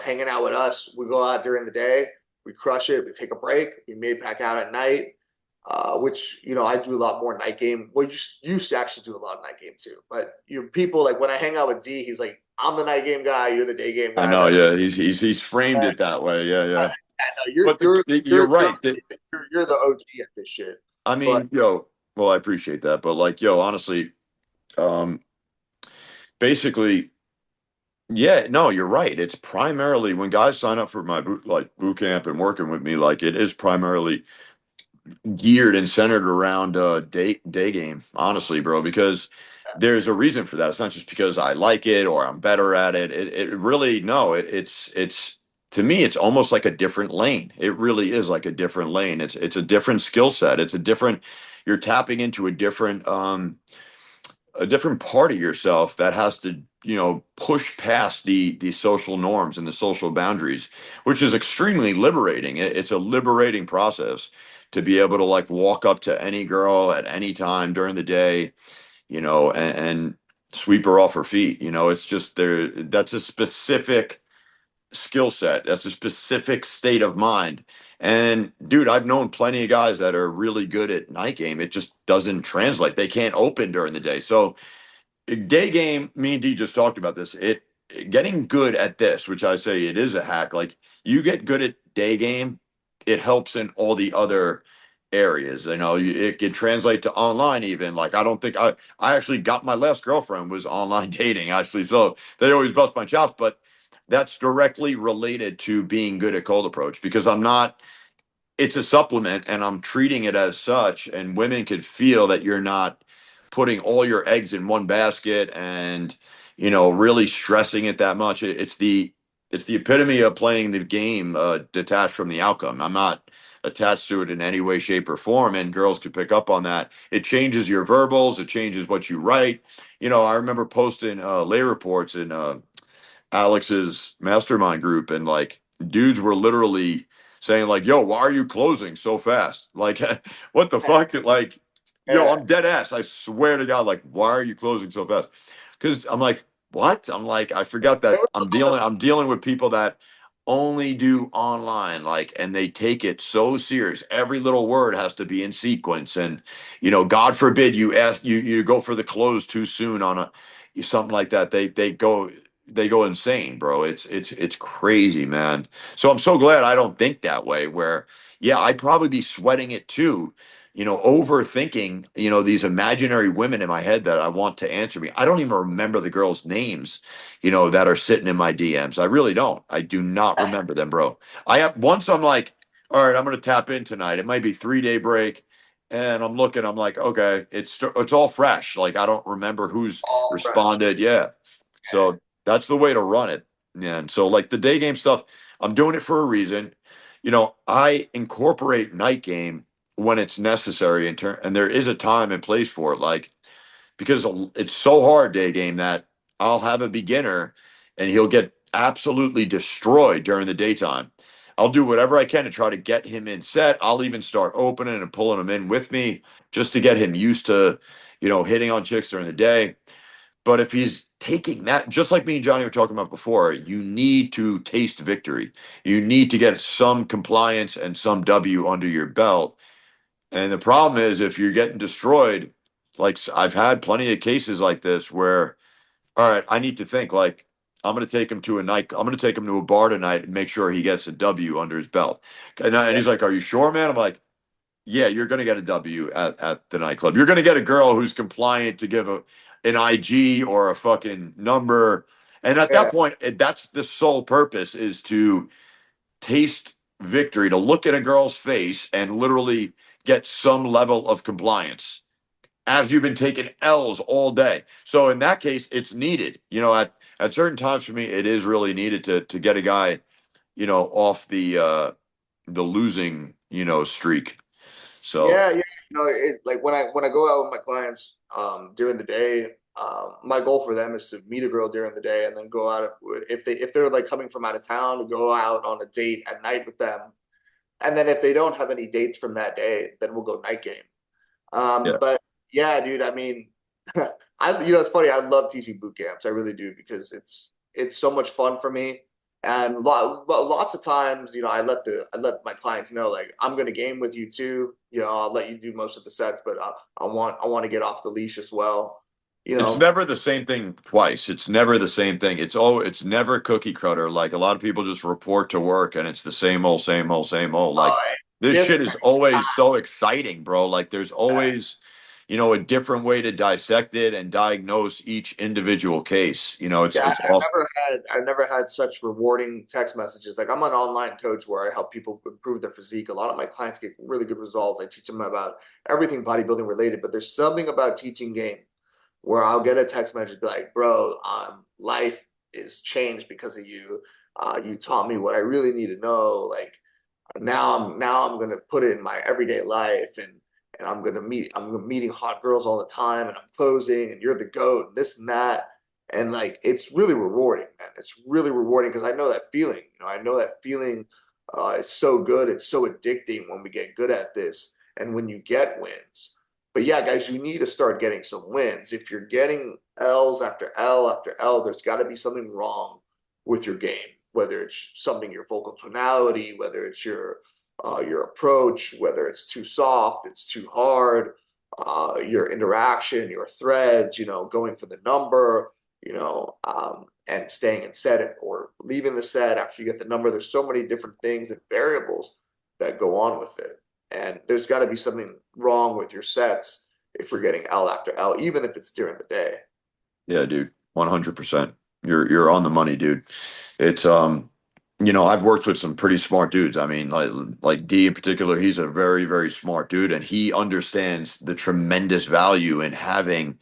hanging out with us, we go out during the day, we crush it, we take a break, we may pack out at night. Which I do a lot more night game. Well, you used to actually do a lot of night game too. But people like when I hang out with D, he's like, "I'm the night game guy. You're the day game I guy." know, That's yeah, he's framed it that way, yeah, yeah. no, But you're right. you're the OG at this shit. I But mean, well, I appreciate that, but like, honestly, um, basically, yeah, no, you're right. It's primarily when guys sign up for my boot camp and working with me, like it is primarily geared and centered around day game, honestly, bro, because there's a reason for that. It's not just because I like it or I'm better at it. It really no, it's to me it's almost like a different lane. It really is like a different lane. It's a different skill set. It's a different you're tapping into a different part of yourself that has to push past the social norms and the social boundaries, which is extremely liberating. It's a liberating process to be able to like walk up to any girl at any time during the day, and sweep her off her feet. It's just there. That's a specific skill set. That's a specific state of mind. And dude, I've known plenty of guys that are really good at night game. It just doesn't translate. They can't open during the day. So day game, me and D just talked about this. Getting good at this, which I say it is a hack. Like you get good at day game, it helps in all the other areas. It can translate to online even. Like I don't think I actually got my last girlfriend was online dating actually. So they always bust my chops, but that's directly related to being good at cold approach because it's a supplement and I'm treating it as such. And women could feel that you're not putting all your eggs in one basket and, really stressing it that much. It's the epitome of playing the game detached from the outcome. I'm not attached to it in any way, shape, or form. And girls could pick up on that. It changes your verbals, it changes what you write. I remember posting lay reports in Alex's mastermind group, and like dudes were literally saying like, "Yo, why are you closing so fast? Like, what the fuck? Like, yo, yeah, I'm dead ass. I swear to God, like, why are you closing so fast?" Because I'm like, what? I'm like, I forgot that I'm dealing with people that only do online, like, and they take it so serious. Every little word has to be in sequence, and God forbid you go for the close too soon on a something like that. They go insane, bro. It's crazy, man. So I'm so glad I don't think that way. Where, yeah, I'd probably be sweating it too, overthinking, these imaginary women in my head that I want to answer me. I don't even remember the girls' names, that are sitting in my DMs. I really don't. I do not remember them, bro. I have once I'm like, all right, I'm gonna tap in tonight. It might be 3-day break. And I'm looking, I'm like, okay, it's all fresh. Like I don't remember who's all fresh. responded. Yeah. So that's the way to run it. And so, like the day game stuff, I'm doing it for a reason. I incorporate night game when it's necessary and there is a time and place for it. Like because it's so hard day game that I'll have a beginner and he'll get absolutely destroyed during the daytime. I'll do whatever I can to try to get him in set. I'll even start opening and pulling him in with me just to get him used to, hitting on chicks during the day. But if he's taking that, just like me and Johnny were talking about before, you need to taste victory. You need to get some compliance and some W under your belt. And the problem is, if you're getting destroyed, like I've had plenty of cases like this where, all right, I need to think like, I'm going to take him to a night. I'm going to take him to a bar tonight and make sure he gets a W under his belt. And Yeah, he's like, "Are you sure, man?" I'm like, "Yeah, you're going to get a W at the nightclub. You're going to get a girl who's compliant to give an IG or a fucking number." And at that yeah, point, that's the sole purpose is to taste victory, to look at a girl's face and literally get some level of compliance as you've been taking L's all day. So in that case, it's needed. At certain times for me, it is really needed to get a guy, off the losing, streak. So yeah. Like when I go out with my clients during the day, my goal for them is to meet a girl during the day and then go out if they're like coming from out of town to go out on a date at night with them. And then if they don't have any dates from that day, then we'll go night game. yeah, But yeah, dude, I mean, it's funny. I love teaching boot camps. I really do because it's so much fun for me. And lots of times, I let my clients know like I'm going to game with you too. I'll let you do most of the sets, but I want to get off the leash as well. You it's know, never the same thing twice. It's never the same thing. It's never cookie cutter. Like a lot of people just report to work and it's the same old, same old, same old. Like uh, this shit is different. always so exciting, bro. Like there's always, a different way to dissect it and diagnose each individual case. It's Yeah, it's awesome. I've never had such rewarding text messages. Like I'm an online coach where I help people improve their physique. A lot of my clients get really good results. I teach them about everything bodybuilding related, but there's something about teaching game where I'll get a text message be like, "Bro, life is changed because of you. You taught me what I really need to know. Like now I'm gonna put it in my everyday life and I'm meeting hot girls all the time and I'm closing and you're the GOAT and this and that. And like it's really rewarding, man. It's really rewarding because I know that feeling. I know that feeling is so good. It's so addicting when we get good at this and when you get wins. But yeah, guys, you need to start getting some wins. If you're getting L's after L after L, there's got to be something wrong with your game, whether it's something your vocal tonality, whether it's your approach, whether it's too soft, it's too hard, your interaction, your threads, going for the number, and staying in set or leaving the set after you get the number. There's so many different things and variables that go on with it. And there's got to be something wrong with your sets if we're getting L after L, even if it's during the day. Yeah, dude, 100%. You're on the money, dude. It's I've worked with some pretty smart dudes. I mean, like D in particular, he's a very, very smart dude, and he understands the tremendous value in having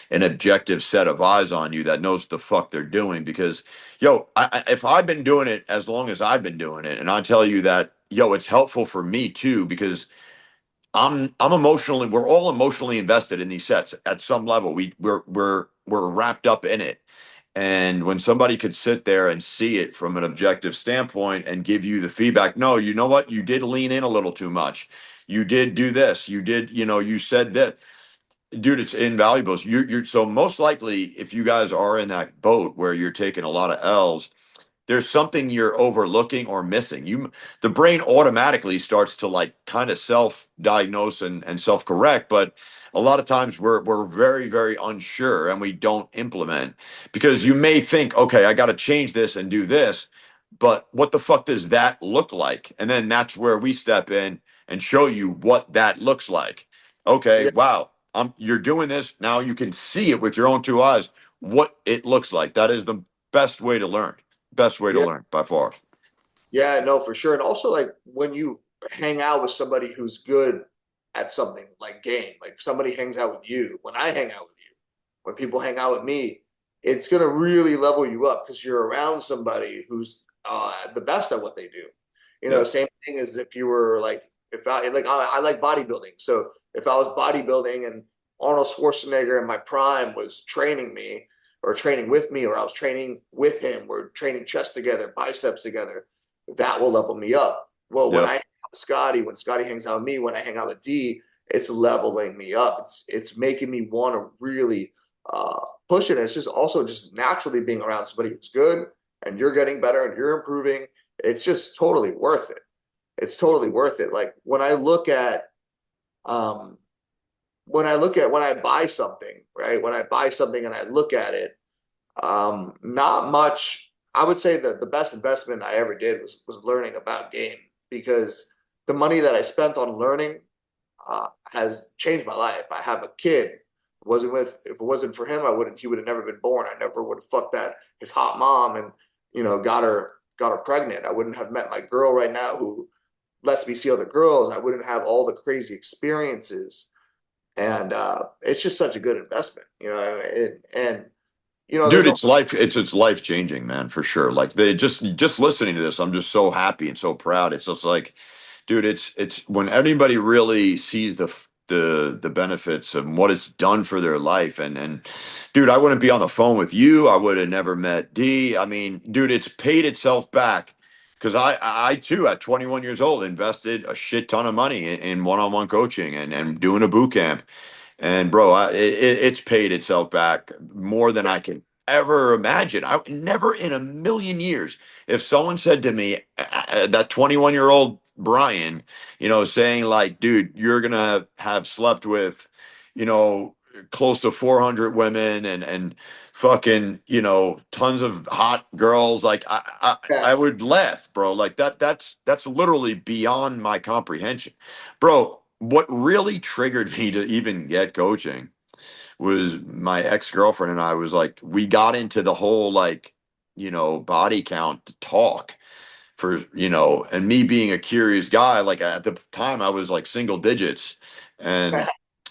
an objective set of eyes on you that knows what the fuck they're doing. Because, if I've been doing it as long as I've been doing it, and I tell you that, it's helpful for me too, because I'm emotionally we're all emotionally invested in these sets at some level. We're wrapped up in it. And when somebody could sit there and see it from an objective standpoint and give you the feedback, no, you know what? You did lean in a little too much. You did do this. You did, you said that. Dude, it's invaluable. You're so most likely if you guys are in that boat where you're taking a lot of L's, there's something you're overlooking or missing. The brain automatically starts to like kind of self-diagnose and self-correct, but a lot of times we're very, very unsure and we don't implement because you may think, okay, I got to change this and do this, but what the fuck does that look like? And then that's where we step in and show you what that looks like. Okay, Yeah, wow. You're doing this now. You can see it with your own two eyes what it looks like. That is the best way to learn. Best way to yeah, learn by far. yeah, no, for sure. And also, like when you hang out with somebody who's good at something like game, like somebody hangs out with you, when I hang out with you, when people hang out with me, it's gonna really level you up because you're around somebody who's the best at what they do. Yeah. Same thing as if you were like, if I like bodybuilding. So if I was bodybuilding and Arnold Schwarzenegger in my prime was training me, or training with me, or I was training with him, we're training chest together, biceps together, that will level me up. Well, when I Yep. hang out with Scotty, when Scotty hangs out with me, when I hang out with D, it's leveling me up. It's making me want to really push it. And it's just also just naturally being around somebody who's good and you're getting better and you're improving. It's just totally worth it. It's totally worth it. Like um when I buy something, right? When I buy something and I look at it, not much. I would say that the best investment I ever did was learning about game, because the money that I spent on learning has changed my life. I have a kid. Wasn't with If it wasn't for him, I wouldn't. He would have never been born. I never would have fucked that his hot mom and got her pregnant. I wouldn't have met my girl right now who lets me see other girls. I wouldn't have all the crazy experiences, and it's just such a good investment, and Dude, there's a it's life changing, man, for sure. Like they just listening to this, I'm just so happy and so proud. It's just like, dude, it's when anybody really sees the benefits of what it's done for their life, and dude, I wouldn't be on the phone with you. I would have never met D. I mean, dude, it's paid itself back because I too at 21 years old invested a shit ton of money in one-on-one coaching and doing a boot camp. And bro, it's paid itself back more than I can ever imagine. I never in a million years, if someone said to me, that 21-year-old Brian, saying like, dude, you're gonna have slept with, you know, close to 400 women and fucking, tons of hot girls, like I yeah, would laugh, bro. Like that's literally beyond my comprehension. Bro, what really triggered me to even get coaching was my ex-girlfriend and I was like, we got into the whole like, body count talk for, and me being a curious guy, like at the time I was like single digits and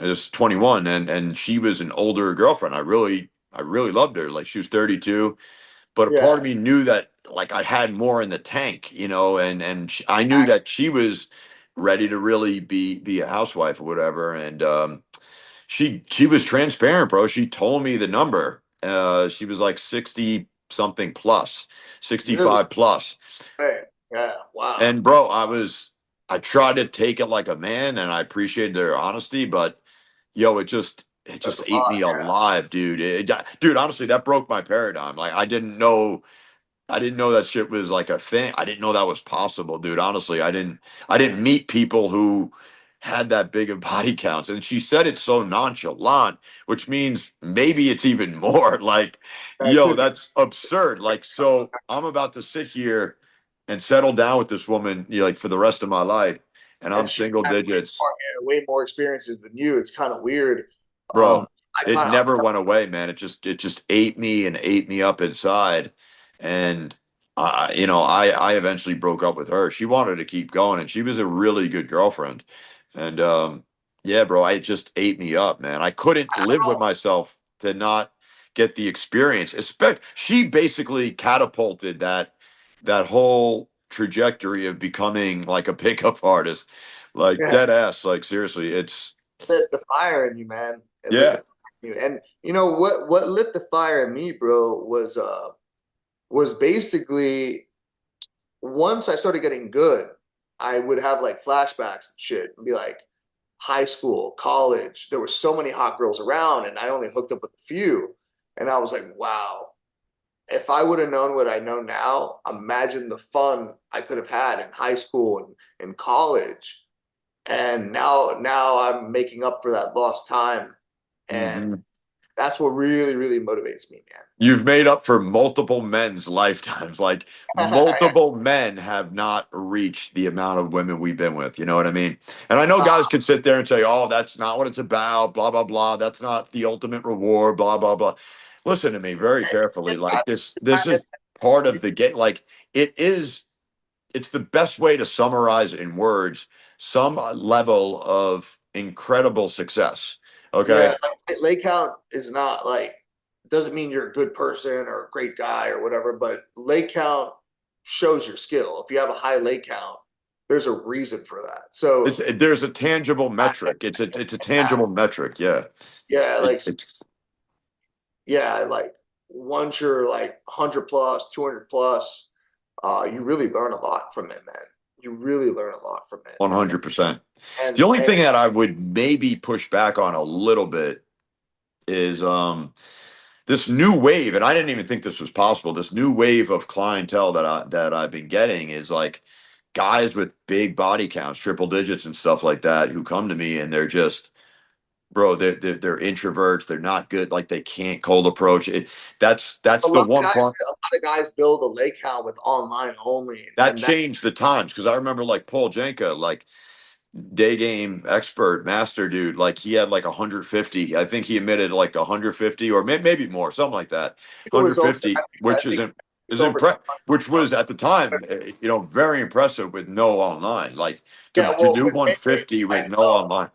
I was 21 and she was an older girlfriend. I really loved her. Like she was 32, but a yeah, part of me knew that like I had more in the tank, I knew that she was ready to really be a housewife or whatever. And she was transparent, bro. She told me the number. She was like 60 something plus, really, 65 plus. right. Yeah, wow. And bro, I tried to take it like a man and I appreciated their honesty, but yo, it That's a just ate lot. me alive, dude. Dude, honestly, that broke my paradigm. Like I didn't know that shit was like a thing. I didn't know that was possible, dude. Honestly, I didn't meet people who had that big of body counts. And she said it so nonchalant, which means maybe it's even more. Like, That yo, could be. that's absurd. Like, so I'm about to sit here and settle down with this woman, like for the rest of my life, and I'm And she single had digits. way more experiences than you. It's kind of weird. Um, Bro, it never went away, man. It just ate me and ate me up inside. And I eventually broke up with her. She wanted to keep going and she was a really good girlfriend. And yeah, bro, it just ate me up, man. I couldn't I don't live with know. myself to not get the experience. She basically catapulted that whole trajectory of becoming like a pickup artist. Like Yeah, dead ass, like seriously, it's lit the fire in you, man. It lit the yeah. fire in you. And you know what lit the fire in me, bro, was basically once I started getting good, I would have like flashbacks and shit and be like, high school, college, there were so many hot girls around, and I only hooked up with a few. And I was like, wow, if I would have known what I know now, imagine the fun I could have had in high school and in college. And now I'm making up for that lost time. And Mhm. that's what really, really motivates me, You've made up for multiple men's lifetimes. Like man. multiple men have not reached the amount of women we've been with. You know what I mean? And I know guys can sit there and say, "Oh, that's not what it's about." Blah blah blah. That's not the ultimate reward. Blah blah blah. Listen to me very carefully. Like this is part of the game. Like it is. It's the best way to summarize in words some level of incredible success. Okay. Yeah, lay count is not like doesn't mean you're a good person or a great guy or whatever, but lay count shows your skill. If you have a high lay count, there's a reason for that. So There's a tangible metric. It's a tangible metric. Yeah. yeah, It's yeah, like once you're like 100 plus, 200 plus, you really learn a lot from it, man. You really learn a lot from it. 100%. The And only and thing that I would maybe push back on a little bit is this new wave, and I didn't even think this was possible. This new wave of clientele that I've been getting is like guys with big body counts, triple digits and stuff like that, who come to me and they're just, bro, they're introverts. They're not good. Like they can't cold approach it. That's the one part a lot of guys build a leg count with online only, that and that changed the times because I remember like Paul Jenka, like day game expert master dude, like he had like 150. I think he admitted like 150 or maybe more, something like that. it was over. 150, I which think it's is over. which was at the time, very impressive with no online. Like Yeah, to well, do with day game 150 by with no itself, online,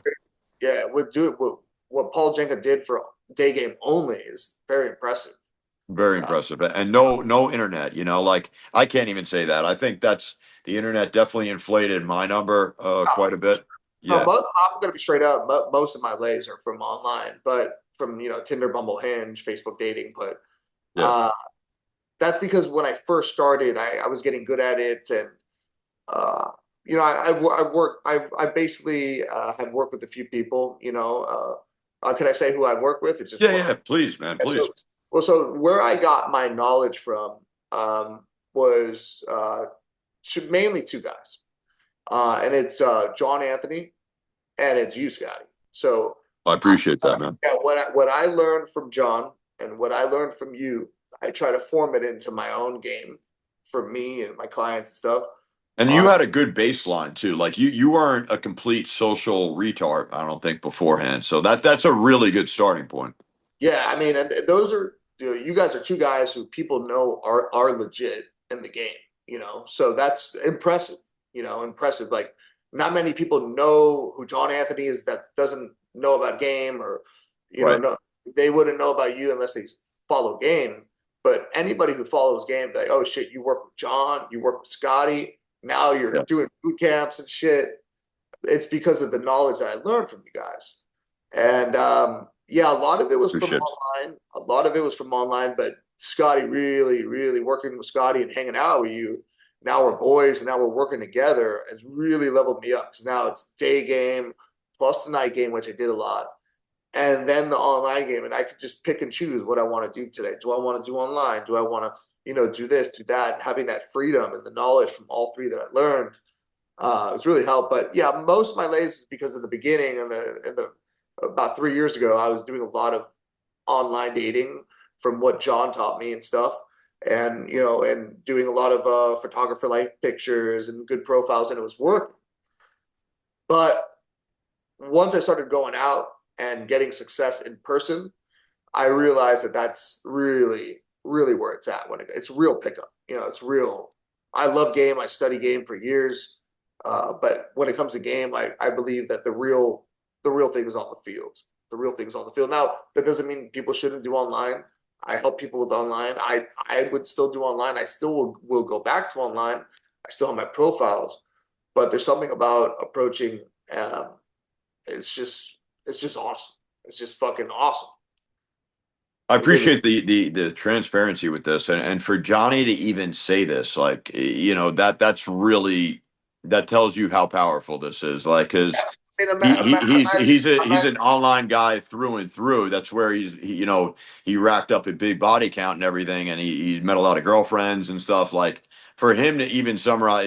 yeah, what Paul Jenka did for day game only is very impressive. very Uh, impressive. And no internet, like I can't even say that. I think that's the internet definitely inflated my number quite a bit. no, Yeah. I'm going to be straight up. Most of my lays are from online, but from Tinder, Bumble, Hinge, Facebook dating. But Yeah. uh, that's because when I first started, I was getting good at it, and uh, I've worked. I basically have worked with a few people. Can I say who I've worked with? It's just Yeah, one. yeah, please, man, Yeah, please. so where I got my knowledge from was mainly two guys, and it's John Anthony and it's you, Scotty. So, I I, appreciate that, man. yeah, what I learned from John and what I learned from you, I try to form it into my own game for me and my clients and stuff. And you Uh, had a good baseline too. Like you weren't a complete social retard, I don't think, beforehand. So that's a really good starting point. yeah, I mean, and those are you guys are two guys who people know are legit in the game. So that's impressive. Impressive. Like not many people know who John Anthony is that doesn't know about game or Right. no, they wouldn't know about you unless they follow game. But anybody who follows game, like, oh shit, you work with John, you work with Scotty, now you're Yeah. doing boot camps and shit. It's because of the knowledge that I learned from you guys. And yeah, a lot of it was from Appreciate it. online. A lot of it was from online, but Scotty really, really working with Scotty and hanging out with you. Now we're boys and now we're working together. It's really leveled me up because now it's day game plus the night game, which I did a lot, and then the online game. And I could just pick and choose what I want to do today. Do I want to do online? Do I want to, do this, do that? And having that freedom and the knowledge from all three that I learned, it's really helped. But yeah, most of my lays is because in the beginning and the about 3 years ago, I was doing a lot of online dating from what John taught me and stuff. And and doing a lot of photographer like pictures and good profiles, and it was working. But once I started going out and getting success in person, I realized that that's really, really where it's at. It's real pickup, it's real. I love game. I study game for years, but when it comes to game, I believe that the real thing is on the field. The real thing is on the field. Now that doesn't mean people shouldn't do online. I help people with online. I would still do online. I still will go back to online. I still have my profiles, but there's something about approaching. Um, it's just awesome. It's just fucking awesome. I It really. appreciate the transparency with this, and for Johnny to even say this, like that's really that tells you how powerful this is. Like, because I mean, he's an online guy through and through. That's where he racked up a big body count and everything, and he's met a lot of girlfriends and stuff. Like for him to even summarize,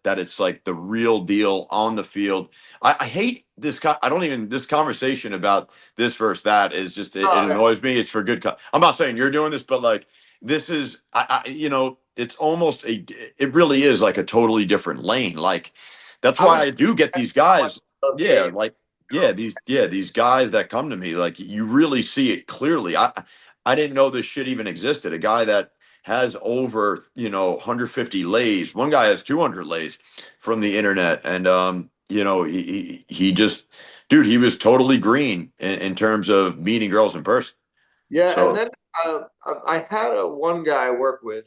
that it's like the real deal on the field. I hate this. I don't even this conversation about this versus that is just it annoys me. It's for good. I'm not saying you're doing this, but like this is it's almost it really is like a totally different lane. Like that's I why was I do get these how much guys. I love Yeah, game. like these guys that come to me, like you really see it clearly. I didn't know this shit even existed. A guy that has over 150 lays. One guy has 200 lays from the internet, and he just dude, he was totally green in terms of meeting girls in person. Yeah, and So then I had one guy I work with.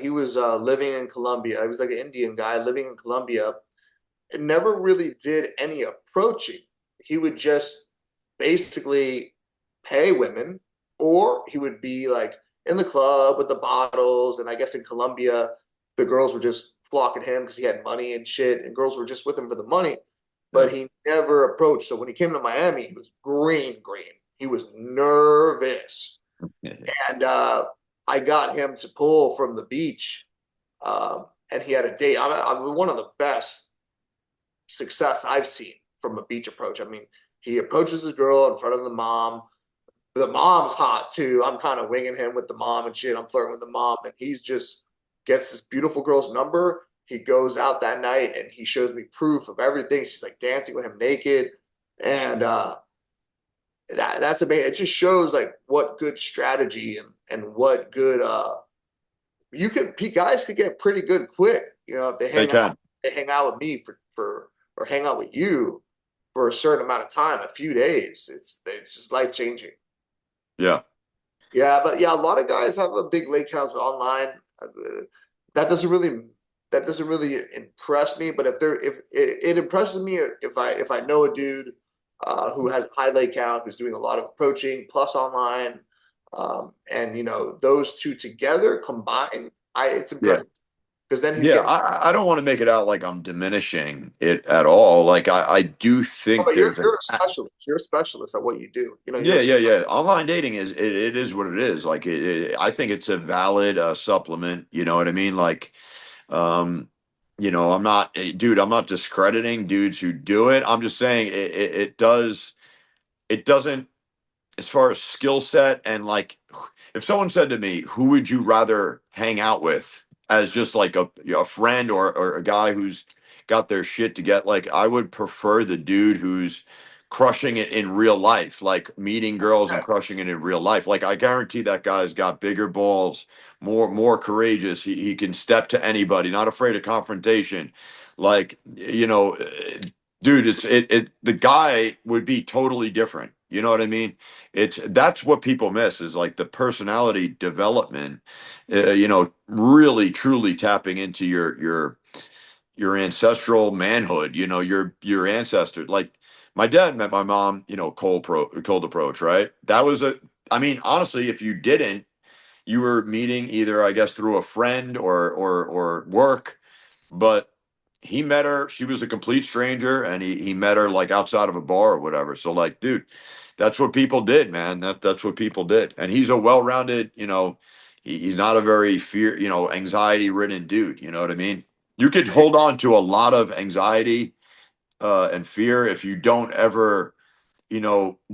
He was living in Colombia. He was like an Indian guy living in Colombia and never really did any approaching. He would just basically pay women, or he would be like in the club with the bottles. And I guess in Colombia, the girls were just flocking him because he had money and shit, and girls were just with him for the money. But Yeah. he never approached. So when he came to Miami, he was green, green. He was nervous, and I got him to pull from the beach, and he had a date. I'm one of the best success I've seen from a beach approach. I mean, he approaches his girl in front of the mom. The mom's hot too. I'm kind of winging him with the mom and shit. I'm flirting with the mom, and he's just gets this beautiful girl's number. He goes out that night and he shows me proof of everything. She's like dancing with him naked, and that's amazing. It just shows like what good strategy and what good you could guys could get pretty good quick. You know, if They can. they hang out with me for or hang out with you for a certain amount of time, a few days. It's just life changing. Yeah. Yeah, but yeah, a lot of guys have a big lake house online. That doesn't really that doesn't really impress me. But if it impresses me if I know a dude who has a high lake count, who's doing a lot of approaching plus online, and you know those two together combined, I it's Yeah. impressive because then he's Yeah, getting. I don't want to make it out like I'm diminishing it at all. Like I do Oh, think but there's you're a specialist. You're a specialist at what you do. You know, you're yeah, yeah, yeah. Online dating it is what it is. Like I think it's a valid supplement. You know what I mean? Like, um, I'm not, dude. I'm not discrediting dudes who do it. I'm just saying it doesn't as far as skill set and like if someone said to me, who would you rather hang out with as just like a friend or a guy who's got their shit to get, like I would prefer the dude who's crushing it in real life, like meeting girls and crushing it in real life. Like I guarantee that guy's got bigger balls, more courageous. He can step to anybody, not afraid of confrontation. Like, dude, the guy would be totally different. You know what I mean? That's what people miss is like the personality development, really truly tapping into your ancestral manhood, your ancestor. Like my dad met my mom, cold approach, right? I mean, honestly, if you didn't, you were meeting either, I guess, through a friend or work, but he met her. She was a complete stranger, and he met her like outside of a bar or whatever. So, like, dude, that's what people did, man. That's what people did. And he's a well-rounded, he's not a very anxiety ridden dude. You know what I mean? You could hold on to a lot of anxiety and fear if you don't ever,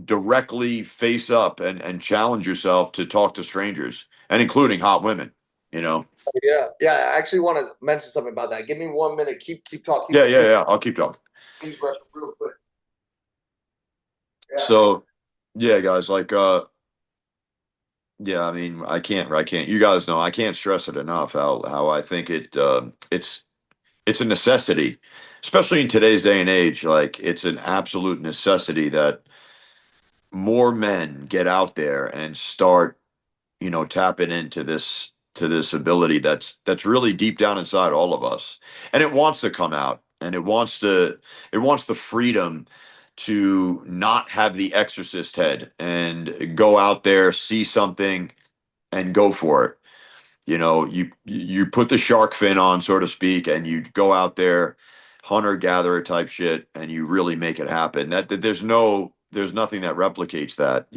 directly face up and challenge yourself to talk to strangers and including hot women. You know? yeah, yeah. I actually want to mention something about that. Give me 1 minute. Keep talking. Yeah, yeah, yeah. I'll keep talking. Please brush real quick. Yeah. So, yeah, guys, like, yeah, I mean, I can't. You guys know, I can't stress it enough how I think it's a necessity, especially in today's day and age. Like, it's an absolute necessity that more men get out there and start, tapping into this ability that's really deep down inside all of us, and it wants to come out, and it wants the freedom to not have the exorcist head and go out there, see something, and go for it. You put the shark fin on, so to speak, and you go out there, hunter gatherer type shit, and you really make it happen. That there's nothing that replicates that.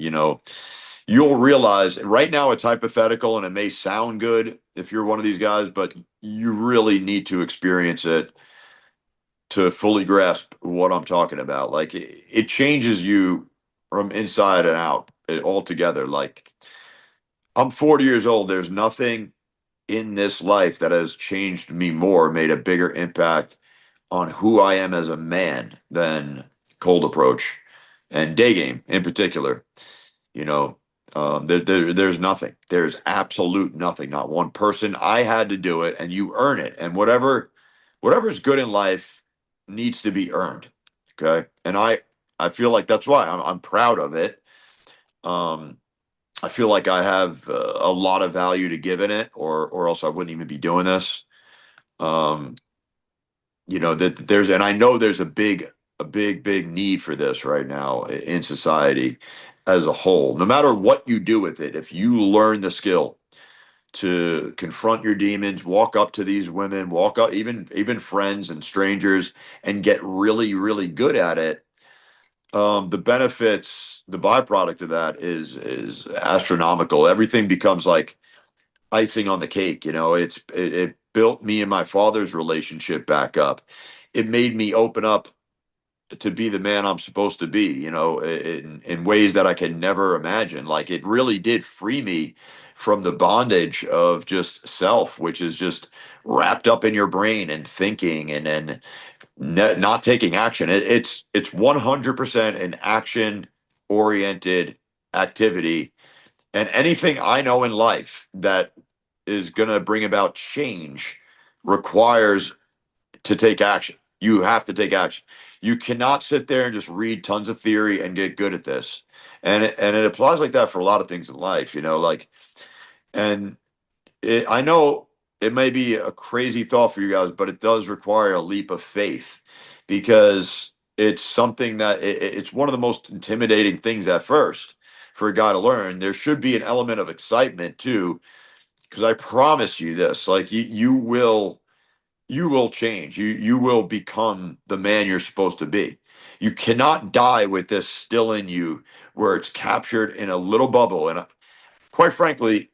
You'll realize right now it's hypothetical and it may sound good if you're one of these guys, but you really need to experience it to fully grasp what I'm talking about. Like it changes you from inside and out altogether. Like I'm 40 years old. There's nothing in this life that has changed me more, made a bigger impact on who I am as a man than cold approach and day game in particular. You know, there's nothing. There's absolute nothing. Not one person. I had to do it, and you earn it. And whatever's good in life needs to be earned. Okay, and I feel like that's why I'm proud of it. Um, I feel like I have a lot of value to give in it, or else I wouldn't even be doing this. Um, that there's, and I know there's a big need for this right now in society as a whole. No matter what you do with it, if you learn the skill, to confront your demons, walk up to these women, walk up even friends and strangers, and get really really good at it. The benefits, the byproduct of that is astronomical. Everything becomes like icing on the cake. It built me and my father's relationship back up. It made me open up to be the man I'm supposed to be, in ways that I can never imagine. Like it really did free me from the bondage of just self, which is just wrapped up in your brain and thinking and not taking action. It's 100% an action oriented activity, and anything I know in life that is going to bring about change requires to take action. You have to take action. You cannot sit there and just read tons of theory and get good at this. And it applies like that for a lot of things in life, like and I know it may be a crazy thought for you guys, but it does require a leap of faith because it's something that it's one of the most intimidating things at first for a guy to learn. There should be an element of excitement too, because I promise you this, like you will change. You will become the man you're supposed to be. You cannot die with this still in you where it's captured in a little bubble. And quite frankly,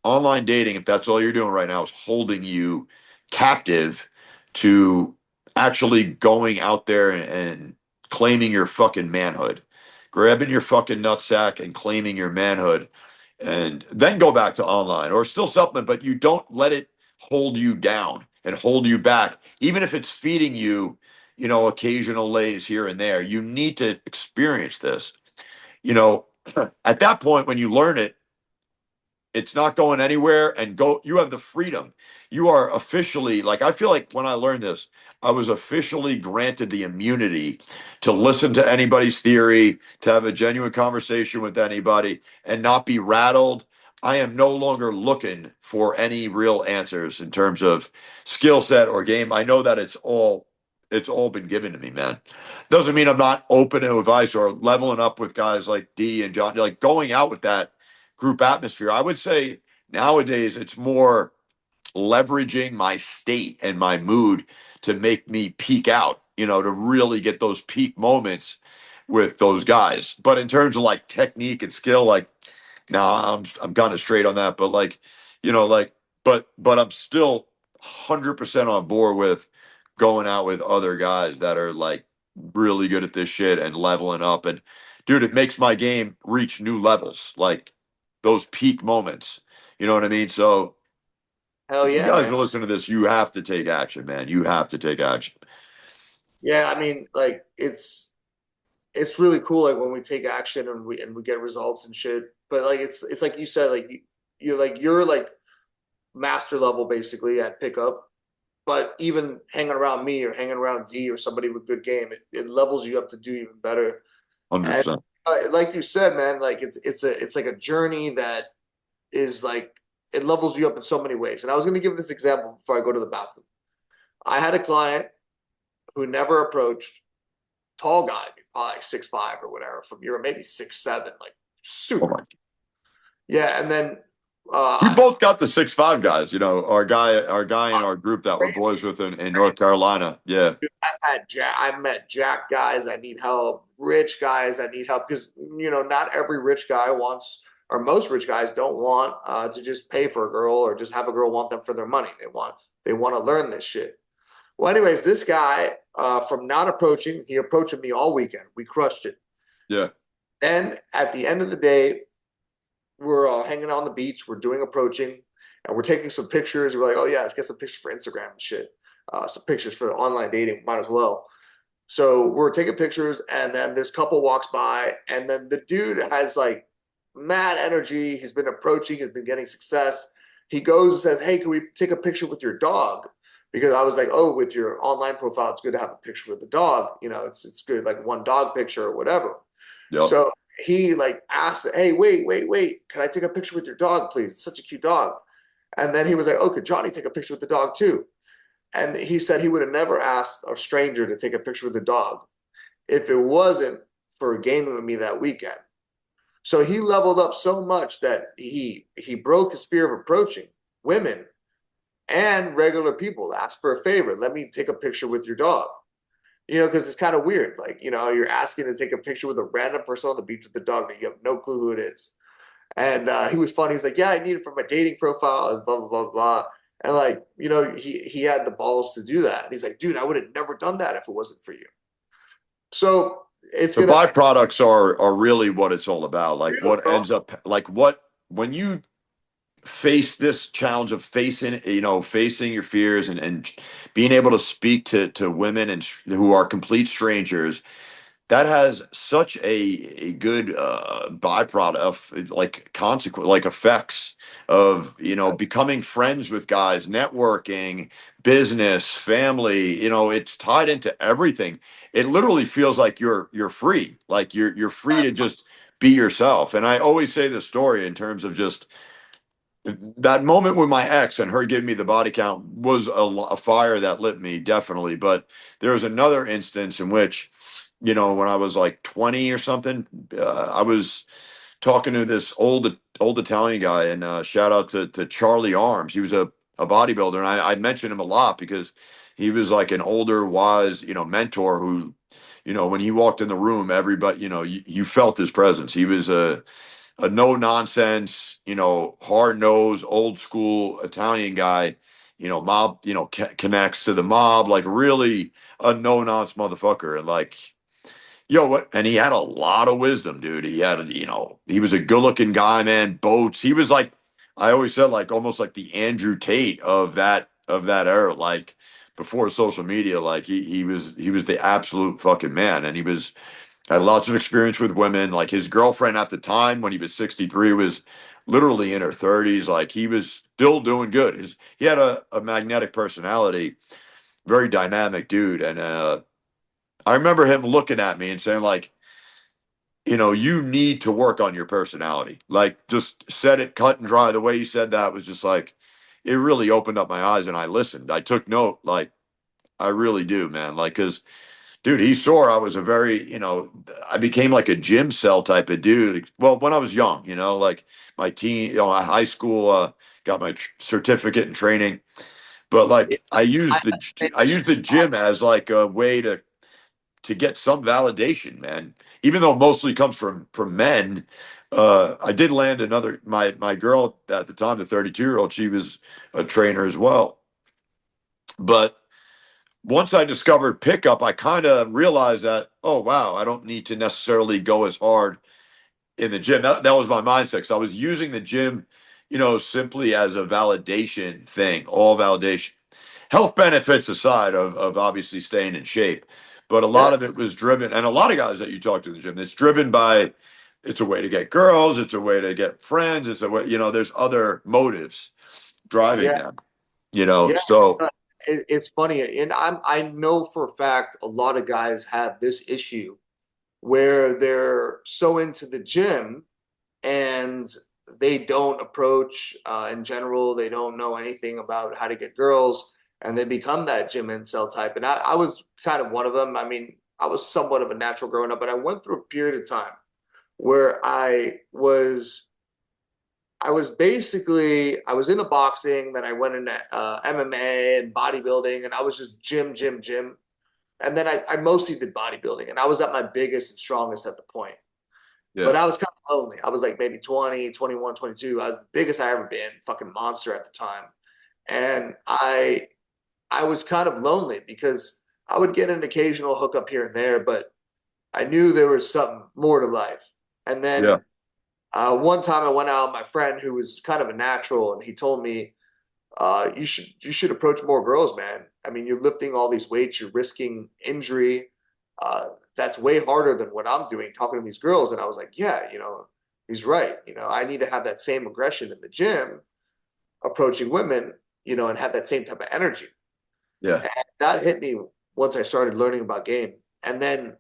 online dating, if that's all you're doing right now, is holding you captive to actually going out there and claiming your fucking manhood, grabbing your fucking nutsack and claiming your manhood, and then go back to online or still supplement, but you don't let it hold you down and hold you back, even if it's feeding you, occasional lays here and there. You need to experience this. You know, at that point, when you learn it, it's not going anywhere and you have the freedom. You are officially, like, I feel like when I learned this, I was officially granted the immunity to listen to anybody's theory, to have a genuine conversation with anybody and not be rattled. I am no longer looking for any real answers in terms of skill set or game. I know that it's all been given to me, man. Doesn't mean I'm not open to advice or leveling up with guys like D and John, like going out with that group atmosphere. I would say nowadays it's more leveraging my state and my mood to make me peak out, to really get those peak moments with those guys. But in terms of like technique and skill, like now I'm kind of straight on that, but like, like but I'm still 100% on board with going out with other guys that are like really good at this shit and leveling up. And dude, it makes my game reach new levels, like those peak moments. You know what I mean? So Hell if you yeah, guys man. are listening to this, you have to take action, man. You have to take action. Yeah, I mean, like it's really cool like when we take action and we get results and shit. But like it's like you said, like you're like master level basically at pickup. But even hanging around me or hanging around D or somebody with good game, it levels you up to do even better. And 100%. like you said, man, like it's like a journey that is like it levels you up in so many ways. And I was going to give this example before I go to the bathroom. I had a client who never approached, tall guy, probably like 6'5" or whatever from Europe, maybe 6'7", like Oh super. my. Yeah, and then We uh both got the 6'5" guys, our guy in our group that we're boys with in North Carolina. Yeah. I've had I met Jack guys that need help, rich guys that need help because not every rich guy wants, or most rich guys don't want to just pay for a girl or just have a girl want them for their money. They want to learn this shit. Well, anyways, this guy from not approaching, he approached me all weekend. We crushed it. Yeah. Then at the end of the day, we're hanging out on the beach. We're doing approaching, and we're taking some pictures. We're like, oh yeah, let's get some pictures for Instagram and shit. Some pictures for the online dating. Might as well. So we're taking pictures, and then this couple walks by, and then the dude has like mad energy. He's been approaching, he's been getting success. He goes and says, "Hey, can we take a picture with your dog?" Because I was like, "Oh, with your online profile, it's good to have a picture with the dog. It's good, like one dog picture or whatever." Yep. So he like asked, "Hey, wait, can I take a picture with your dog, please? It's such a cute dog." And then he was like, "Oh, could Johnny take a picture with the dog too?" And he said he would have never asked a stranger to take a picture with the dog if it wasn't for gaming with me that weekend. So he leveled up so much that he broke his fear of approaching women and regular people. Ask for a favor. Let me take a picture with your dog. Because it's kind of weird. Like, you're asking to take a picture with a random person on the beach with the dog that you have no clue who it is. And he was funny. He's like, yeah, I need it for my dating profile, and blah, blah, blah, blah. And like, he had the balls to do that. And he's like, dude, I would have never done that if it wasn't for you. So it's The gonna byproducts are really what it's all about. Like real, what bro. ends up like what when you face this challenge of facing your fears and being able to speak to women who are complete strangers, that has such a good byproduct of like consequence, like effects of becoming friends with guys, networking, business, family. It's tied into everything. It literally feels like you're free, like you're free to just be yourself. And I always say this story in terms of just that moment with my ex and her giving me the body count was a fire that lit me, definitely. But there was another instance in which, when I was like 20 or something, I was talking to this old Italian guy, and shout out to Charlie Arms. He was a bodybuilder, and I mentioned him a lot because he was like an older, wise, mentor who, when he walked in the room, everybody, you felt his presence. He was a no nonsense, hard nosed, old school Italian guy, mob, connects to the mob, like really a no nonsense motherfucker. And like, what? And he had a lot of wisdom, dude. He had, he was a good looking guy, man. Boats. He was like, I always said, like almost like the Andrew Tate of that era, like before social media. Like he was the absolute fucking man, and he was had lots of experience with women. Like his girlfriend at the time when he was 63 was literally in her 30s. Like he was still doing good. He had a magnetic personality, very dynamic dude. And I remember him looking at me and saying, like, you need to work on your personality. Like, just said it cut and dry. The way he said that was just like, it really opened up my eyes and I listened. I took note. Like, I really do, man. Like, because dude, he saw I was a very, I became like a gym cell type of dude. Well, when I was young, like my teen, high school, got my certificate in training. But Yeah, like I, I used the gym as like a way to get some validation, man. Even though it mostly comes from men. I did land another my girl at the time, the 32-year-old, she was a trainer as well. But once I discovered pickup, I kind of realized that, oh, wow, I don't need to necessarily go as hard in the gym. That was my mindset. Because I was using the gym, simply as a validation thing, all validation. Health benefits aside of obviously staying in shape. But a yeah, lot of it was driven, and a lot of guys that you talk to in the gym, it's driven by, it's a way to get girls, it's a way to get friends, it's a way, there's other motives driving yeah, them, yeah. so It's funny, and I know for a fact a lot of guys have this issue where they're so into the gym and they don't approach in general. They don't know anything about how to get girls, and they become that gym incel type. And I was kind of one of them. I mean, I was somewhat of a natural growing up, but I went through a period of time where I was into boxing, then I went into MMA and bodybuilding, and I was just gym. And then I mostly did bodybuilding, and I was at my biggest and strongest at the point. yeah, But I was kind of lonely. I was like maybe 20, 21, 22. I was the biggest I ever been, fucking monster at the time. And I was kind of lonely because I would get an occasional hookup here and there, but I knew there was something more to life. And yeah, then one time I went out with my friend who was kind of a natural, and he told me, you should approach more girls, man. I mean, you're lifting all these weights, you're risking injury. That's way harder than what I'm doing, talking to these girls. And I was like, yeah, he's right. I need to have that same aggression in the gym, approaching women, and have that same type of energy. yeah, And that hit me once I started learning about game. And then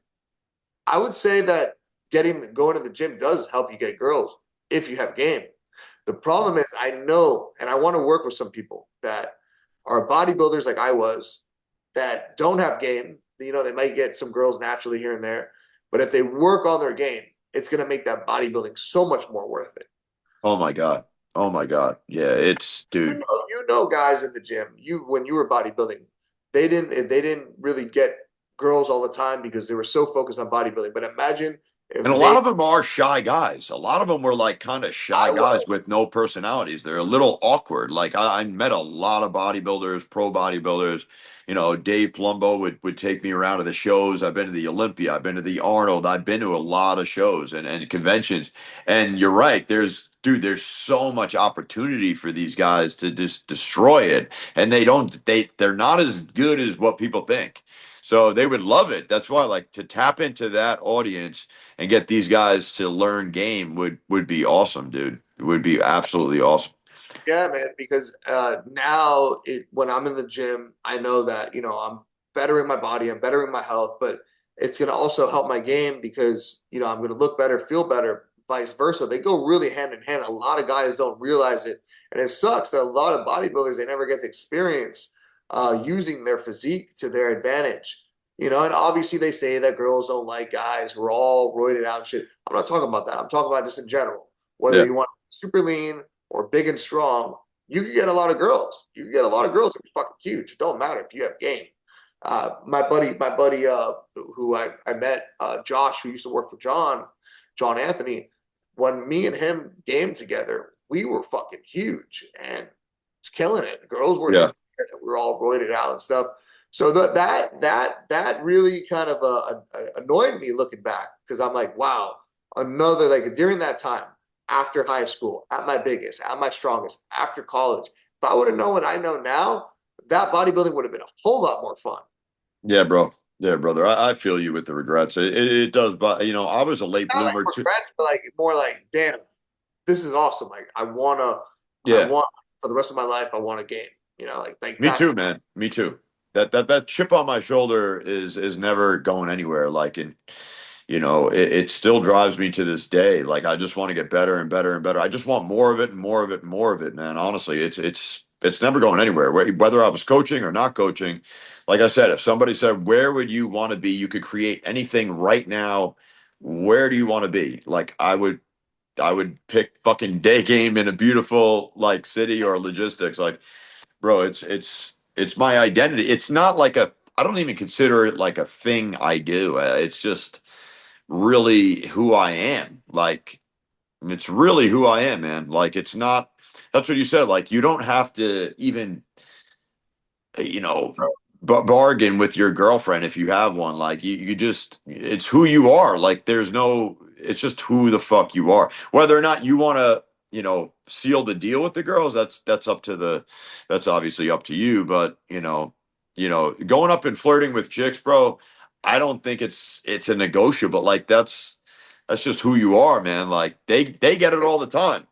I would say that going to the gym does help you get girls if you have game. The problem is I know, and I want to work with some people that are bodybuilders like I was, that don't have game. They might get some girls naturally here and there, but if they work on their game, it's going to make that bodybuilding so much more worth it. Oh my God. Oh my God. Yeah, it's dude. You know, guys in the gym. You when you were bodybuilding, they didn't really get girls all the time because they were so focused on bodybuilding. But imagine And a if lot they, of them are shy guys. A lot of them were like kind of shy I was, guys with no personalities. They're a little awkward. Like I met a lot of bodybuilders, pro bodybuilders. You know, Dave Plumbo would take me around to the shows. I've been to the Olympia. I've been to the Arnold. I've been to a lot of shows and conventions. And you're right. There's so much opportunity for these guys to just destroy it. And they're not as good as what people think. So they would love it. That's why, like, to tap into that audience and get these guys to learn game would be awesome, dude. It would be absolutely awesome. yeah, man. Because now when I'm in the gym, I know that I'm bettering my body, I'm bettering my health, but it's going to also help my game because I'm going to look better, feel better, vice versa. They go really hand in hand. A lot of guys don't realize it, and it sucks that a lot of bodybuilders they never get to experience using their physique to their advantage. And obviously they say that girls don't like guys who are all roided out and shit. I'm not talking about that. I'm talking about just in general. Whether Yeah, you want super lean or big and strong, you can get a lot of girls. You can get a lot of girls that are fucking huge. It don't matter if you have game. My buddy, who I met, Josh, who used to work for John Anthony. When me and him game together, we were fucking huge and was killing it. The girls were yeah, didn't care that we were all roided out and stuff. So that really kind of annoyed me looking back because I'm like, wow, another like during that time after high school, at my biggest, at my strongest, after college. If I would have known what I know now, that bodybuilding would have been a whole lot more fun. yeah, bro. Yeah, brother. I feel you with the regrets. It does, but I was a late Not like bloomer too. regrets, but like more like, damn, this is awesome. Like I Yeah, want for the rest of my life, I want a game. Like me that's too, man. Me too. That chip on my shoulder is never going anywhere. Like, and it still drives me to this day. Like, I just want to get better and better and better. I just want more of it and more of it and more of it, man. Honestly, it's never going anywhere. Whether I was coaching or not coaching, like I said, if somebody said, "Where would you want to be? You could create anything right now. Where do you want to be?" Like, I would pick fucking day game in a beautiful like city or logistics. Like, bro, it's my identity. It's not like I don't even consider it like a thing I do. It's just really who I am. Like, it's really who I am, man. Like, it's not, that's what you said. Like, you don't have to even, you know, bargain with your girlfriend if you have one. Like, you just, it's who you are. Like, it's just who the fuck you are. Whether or not you want to, seal the deal with the girls, that's obviously up to you. But, going up and flirting with chicks, bro, I don't think it's a negotiable. Like, that's just who you are, man. Like, they get it all the time.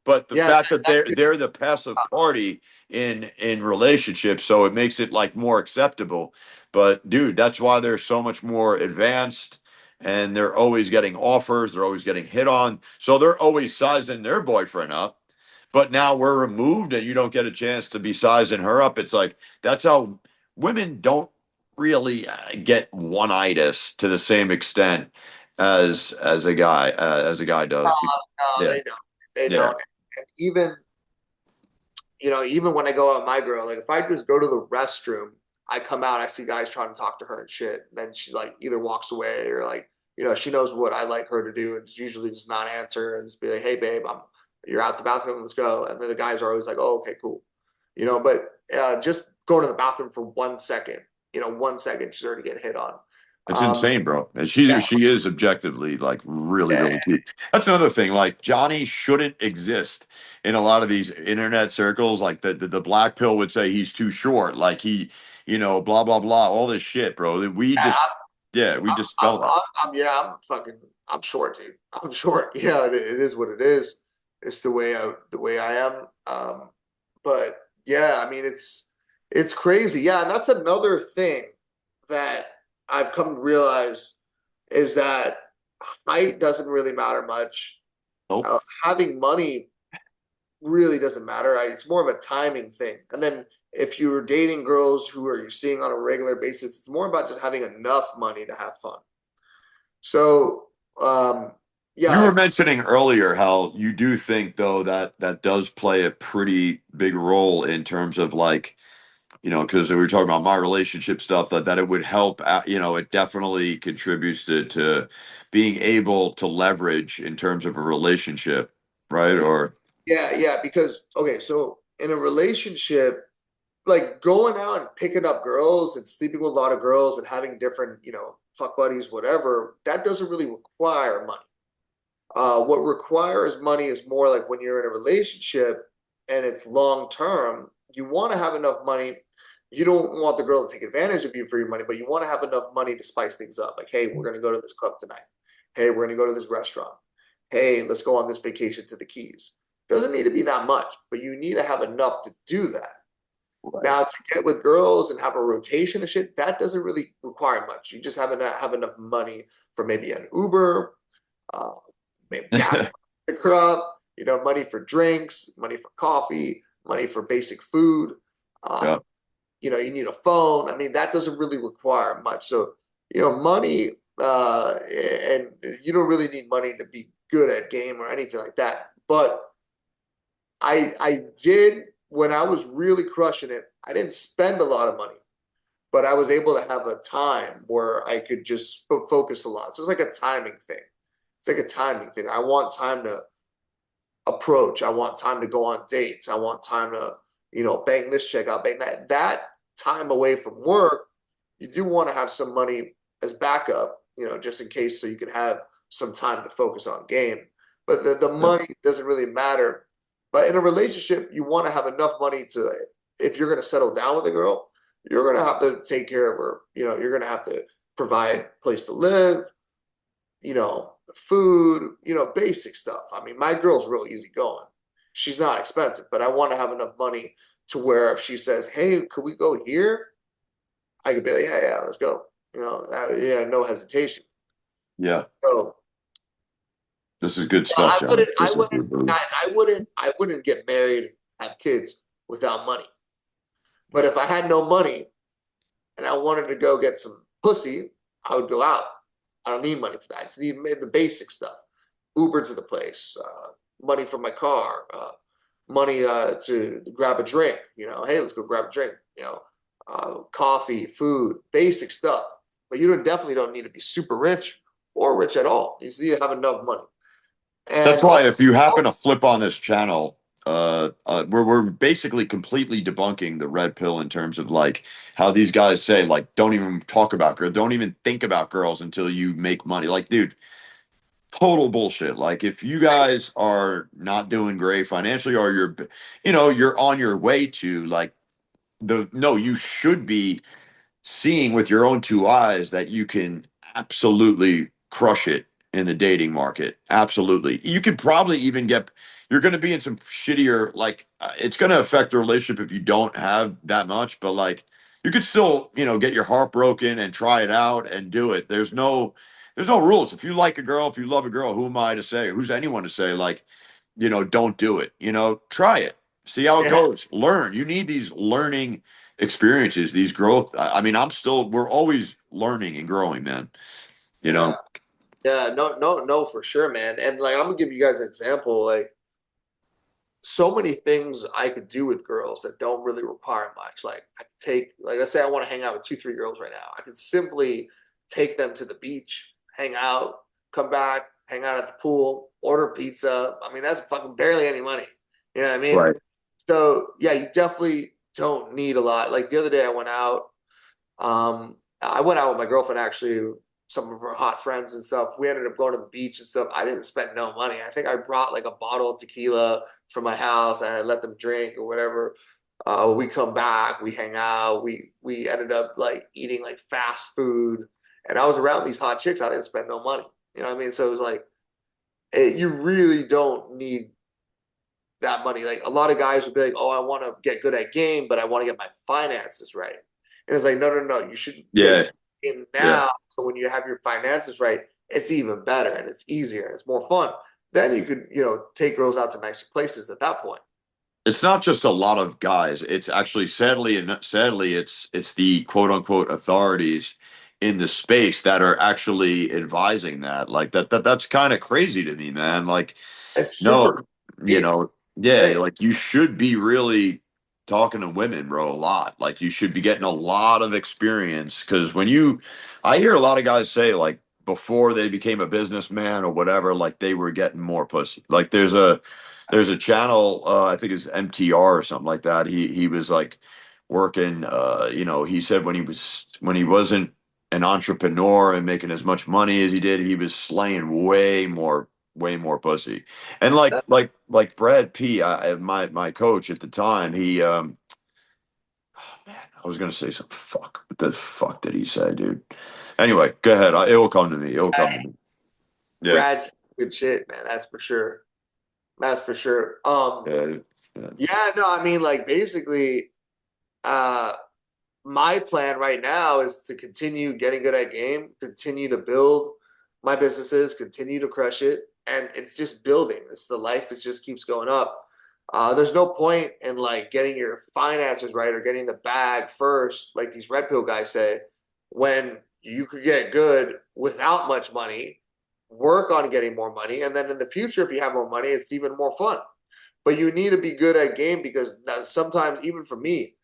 But the yeah, fact that they're the passive party in relationships, so it makes it like more acceptable. But dude, that's why they're so much more advanced, and they're always getting offers, they're always getting hit on, so they're always sizing their boyfriend up. But now we're removed, and you don't get a chance to be sizing her up. It's like that's how women don't really get one-itis to the same extent as a guy does. no, Yeah, they don't. They yeah. don't. And even when I go out with my girl, like if I just go to the restroom, I come out, I see guys trying to talk to her and shit. Then she like either walks away or like, she knows what I like her to do and just usually just not answer and just be like, hey babe, you're out the bathroom, let's go. And then the guys are always like, oh, okay, cool. But just going to the bathroom for 1 second, 1 second, she's already getting hit on. It's Um, insane, bro. And yeah, she is objectively like really, yeah, really cute. That's another thing. Like Johnny shouldn't exist in a lot of these internet circles. Like the black pill would say he's too short. Like blah blah blah, all this shit, bro. We dispel that. I'm fucking, I'm short, dude. I'm short. Yeah, it is what it is. It's the way I am. But yeah, I mean, it's crazy. Yeah, and that's another thing that I've come to realize is that height doesn't really matter much. Nope. Having money really doesn't matter. It's more of a timing thing. And then if you're dating girls who are you seeing on a regular basis, it's more about just having enough money to have fun. So, um, You Yeah, were mentioning earlier how you do think though that that does play a pretty big role in terms of like, because we were talking about my relationship stuff, that it would help, it definitely contributes to being able to leverage in terms of a relationship, right? Or yeah, because okay, so in a relationship, like going out and picking up girls and sleeping with a lot of girls and having different, fuck buddies, whatever, that doesn't really require money. What requires money is more like when you're in a relationship and it's long term, you want to have enough money. You don't want the girl to take advantage of you for your money, but you want to have enough money to spice things up. Like, hey, we're going to go to this club tonight. Hey, we're going to go to this restaurant. Hey, let's go on this vacation to the Keys. Doesn't need to be that much, but you need to have enough to do that. right. Now, to get with girls and have a rotation of shit, that doesn't really require much. You just have enough money for maybe an Uber, uh, maybe gas to pick her up, money for drinks, money for coffee, money for basic food. Yeah. You need a phone. I mean, that doesn't really require much. So, money, and you don't really need money to be good at game or anything like that. But I did when I was really crushing it. I didn't spend a lot of money, but I was able to have a time where I could just focus a lot. So it's like a timing thing. It's like a timing thing. I want time to approach. I want time to go on dates. I want time to, bang this check out, bang that. That time away from work, you do want to have some money as backup, just in case so you can have some time to focus on game. But the Yeah. money doesn't really matter. But in a relationship, you want to have enough money to, if you're going to settle down with a girl, you're going to have to take care of her. You're going to have to provide a place to live, food, basic stuff. I mean, my girl's real easy going. She's not expensive, but I want to have enough money to where if she says, "Hey, could we go here?" I could be like, "Yeah, yeah, let's go." Yeah, no hesitation. Yeah. So This is good stuff, John. I This is wouldn't, good, bro. guys, I wouldn't get married, have kids without money. But if I had no money and I wanted to go get some pussy, I would go out. I don't need money for that. I just need the basic stuff. Uber to the place, money for my car, money to grab a drink. Hey, let's go grab a drink. Coffee, food, basic stuff. But definitely don't need to be super rich or rich at all. You just need to have enough money. That's And why if you happen to flip on this channel, we're basically completely debunking the red pill in terms of like how these guys say like don't even talk about girls, don't even think about girls until you make money. Like, dude, total bullshit. Like, if you guys are not doing great financially, or you're on your way to like the no, you should be seeing with your own two eyes that you can absolutely crush it in the dating market. Absolutely. You could probably even you're going to be in some shittier, like, it's going to affect the relationship if you don't have that much, but like, you could still, get your heart broken and try it out and do it. There's no rules. If you like a girl, if you love a girl, who am I to say? Who's anyone to say, like, don't do it? Try it. See how it yeah, goes. Learn. You need these learning experiences, these growth. I mean, we're always learning and growing, man. You yeah, know, yeah, no, no, no, for sure, man. And like, I'm gonna give you guys an example. Like, so many things I could do with girls that don't really require much. Like I could take, like let's say I want to hang out with two, three girls right now. I could simply take them to the beach, hang out, come back, hang out at the pool, order pizza. I mean, that's fucking barely any money. You know what I mean? right. So yeah, you definitely don't need a lot. Like the other day I went out, I went out with my girlfriend actually, some of her hot friends and stuff. We ended up going to the beach and stuff. I didn't spend no money. I think I brought like a bottle of tequila from my house and I let them drink or whatever. We come back, we hang out, we ended up like eating like fast food. And I was around these hot chicks. I didn't spend no money. You know what I mean? So it was like you really don't need that money. Like a lot of guys would be like, "Oh, I want to get good at game, but I want to get my finances right." And it's like, no, no, no. You should get Yeah, in yeah. now. So when you have your finances right, it's even better and it's easier and it's more fun. Then you could, take girls out to nicer places at that point. It's not just a lot of guys. It's actually sadly, it's the quote unquote authorities in the space that are actually advising that. Like that's kind of crazy to me, man. Like, It's super no, cool. you know, yeah, Hey, like you should be really talking to women, bro, a lot. Like you should be getting a lot of experience because I hear a lot of guys say like before they became a businessman or whatever, like they were getting more pussy. Like there's a channel, I think it's MTR or something like that. He was like working, he said when he wasn't an entrepreneur and making as much money as he did, he was slaying way more pussy. And like Brad P, my coach at the time, oh man, I was gonna say some fuck. What the fuck did he say, dude? Anyway, go ahead. It will come to me. It will come to me. Yeah. Brad's good shit, man. That's for sure. That's for sure. Yeah. Yeah. Yeah, no, I mean, like basically, uh, my plan right now is to continue getting good at game, continue to build my businesses, continue to crush it, and it's just building. It's the life. It just keeps going up. There's no point in like getting your finances right or getting the bag first, like these red pill guys say, when you could get good without much money, work on getting more money, and then in the future, if you have more money, it's even more fun. But you need to be good at game because sometimes, even for me,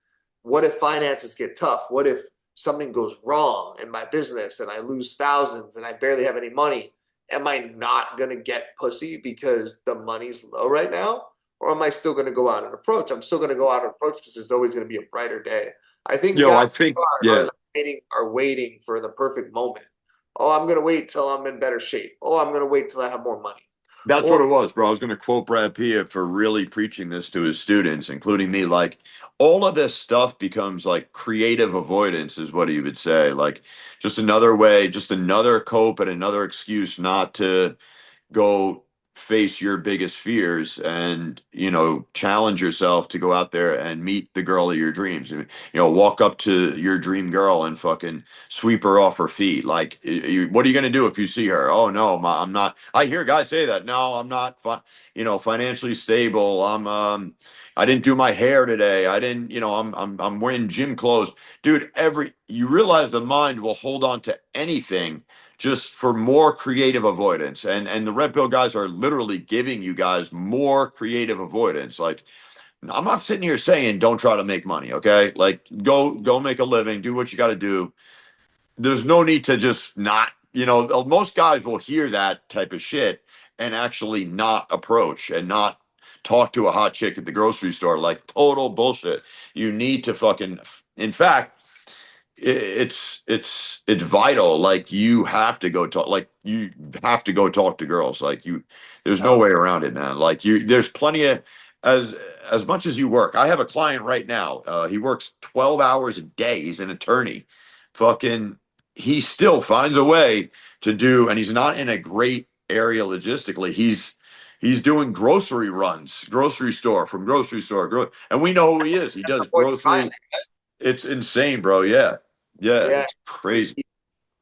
what if finances get tough? What if something goes wrong in my business and I lose thousands and I barely have any money? Am I not going to get pussy because the money's low right now? Or am I still going to go out and approach? I'm still going to go out and approach because there's always going to be a brighter day. I think Yo, guys I think yeah. are waiting for the perfect moment. Oh, I'm going to wait till I'm in better shape. Oh, I'm going to wait till I have more money. That's Or what it was, bro. I was going to quote Brad Pitt for really preaching this to his students, including me. Like, all of this stuff becomes like creative avoidance, is what he would say. Like, just another way, just another cope and another excuse not to go face your biggest fears and challenge yourself to go out there and meet the girl of your dreams. Walk up to your dream girl and fucking sweep her off her feet. Like, what are you going to do if you see her? Oh no, I'm not. I hear guys say that. No, I'm not financially stable. I didn't do my hair today. I didn't, I'm wearing gym clothes. Dude, you realize the mind will hold on to anything just for more creative avoidance. And the red pill guys are literally giving you guys more creative avoidance. Like, I'm not sitting here saying don't try to make money, okay? Like, go make a living, do what you got to do. There's no need to just not, most guys will hear that type of shit and actually not approach and not talk to a hot chick at the grocery store. Like, total bullshit. You need to fucking, in fact, it's vital. Like, you have to go talk, like you have to go talk to girls. Like, there's no way around it, man. Like, there's plenty of, as as much as you work. I have a client right now. He works 12 hours a day. He's an attorney. Fucking, he still finds a way to do, and he's not in a great area logistically. He's doing grocery runs, grocery store from grocery store, and we know who he is. He does grocery. It's insane, bro. Yeah. Yeah, yeah. it's crazy.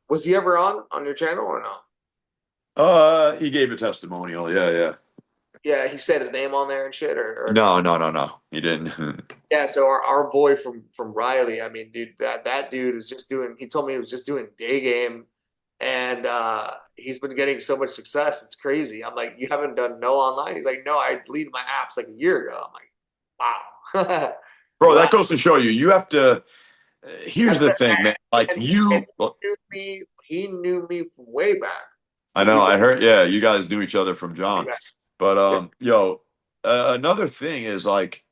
Was he ever on your channel or no? He gave a testimonial. Yeah, yeah. Yeah, he said his name on there and shit, or no? No, no, no, no. He didn't. Yeah, so our boy from Riley, I mean, dude, that dude is just doing. He told me he was just doing day game, and he's been getting so much success. It's crazy. I'm like, you haven't done no online? He's like, no, I deleted my apps like a year ago. I'm like, wow, Bro, wow. that goes to show you. You have to. Here's the thing, man. Like, And you. he knew me from way back. I know. I heard. Yeah, you guys knew each other from Way John. back. But Yeah. another thing is like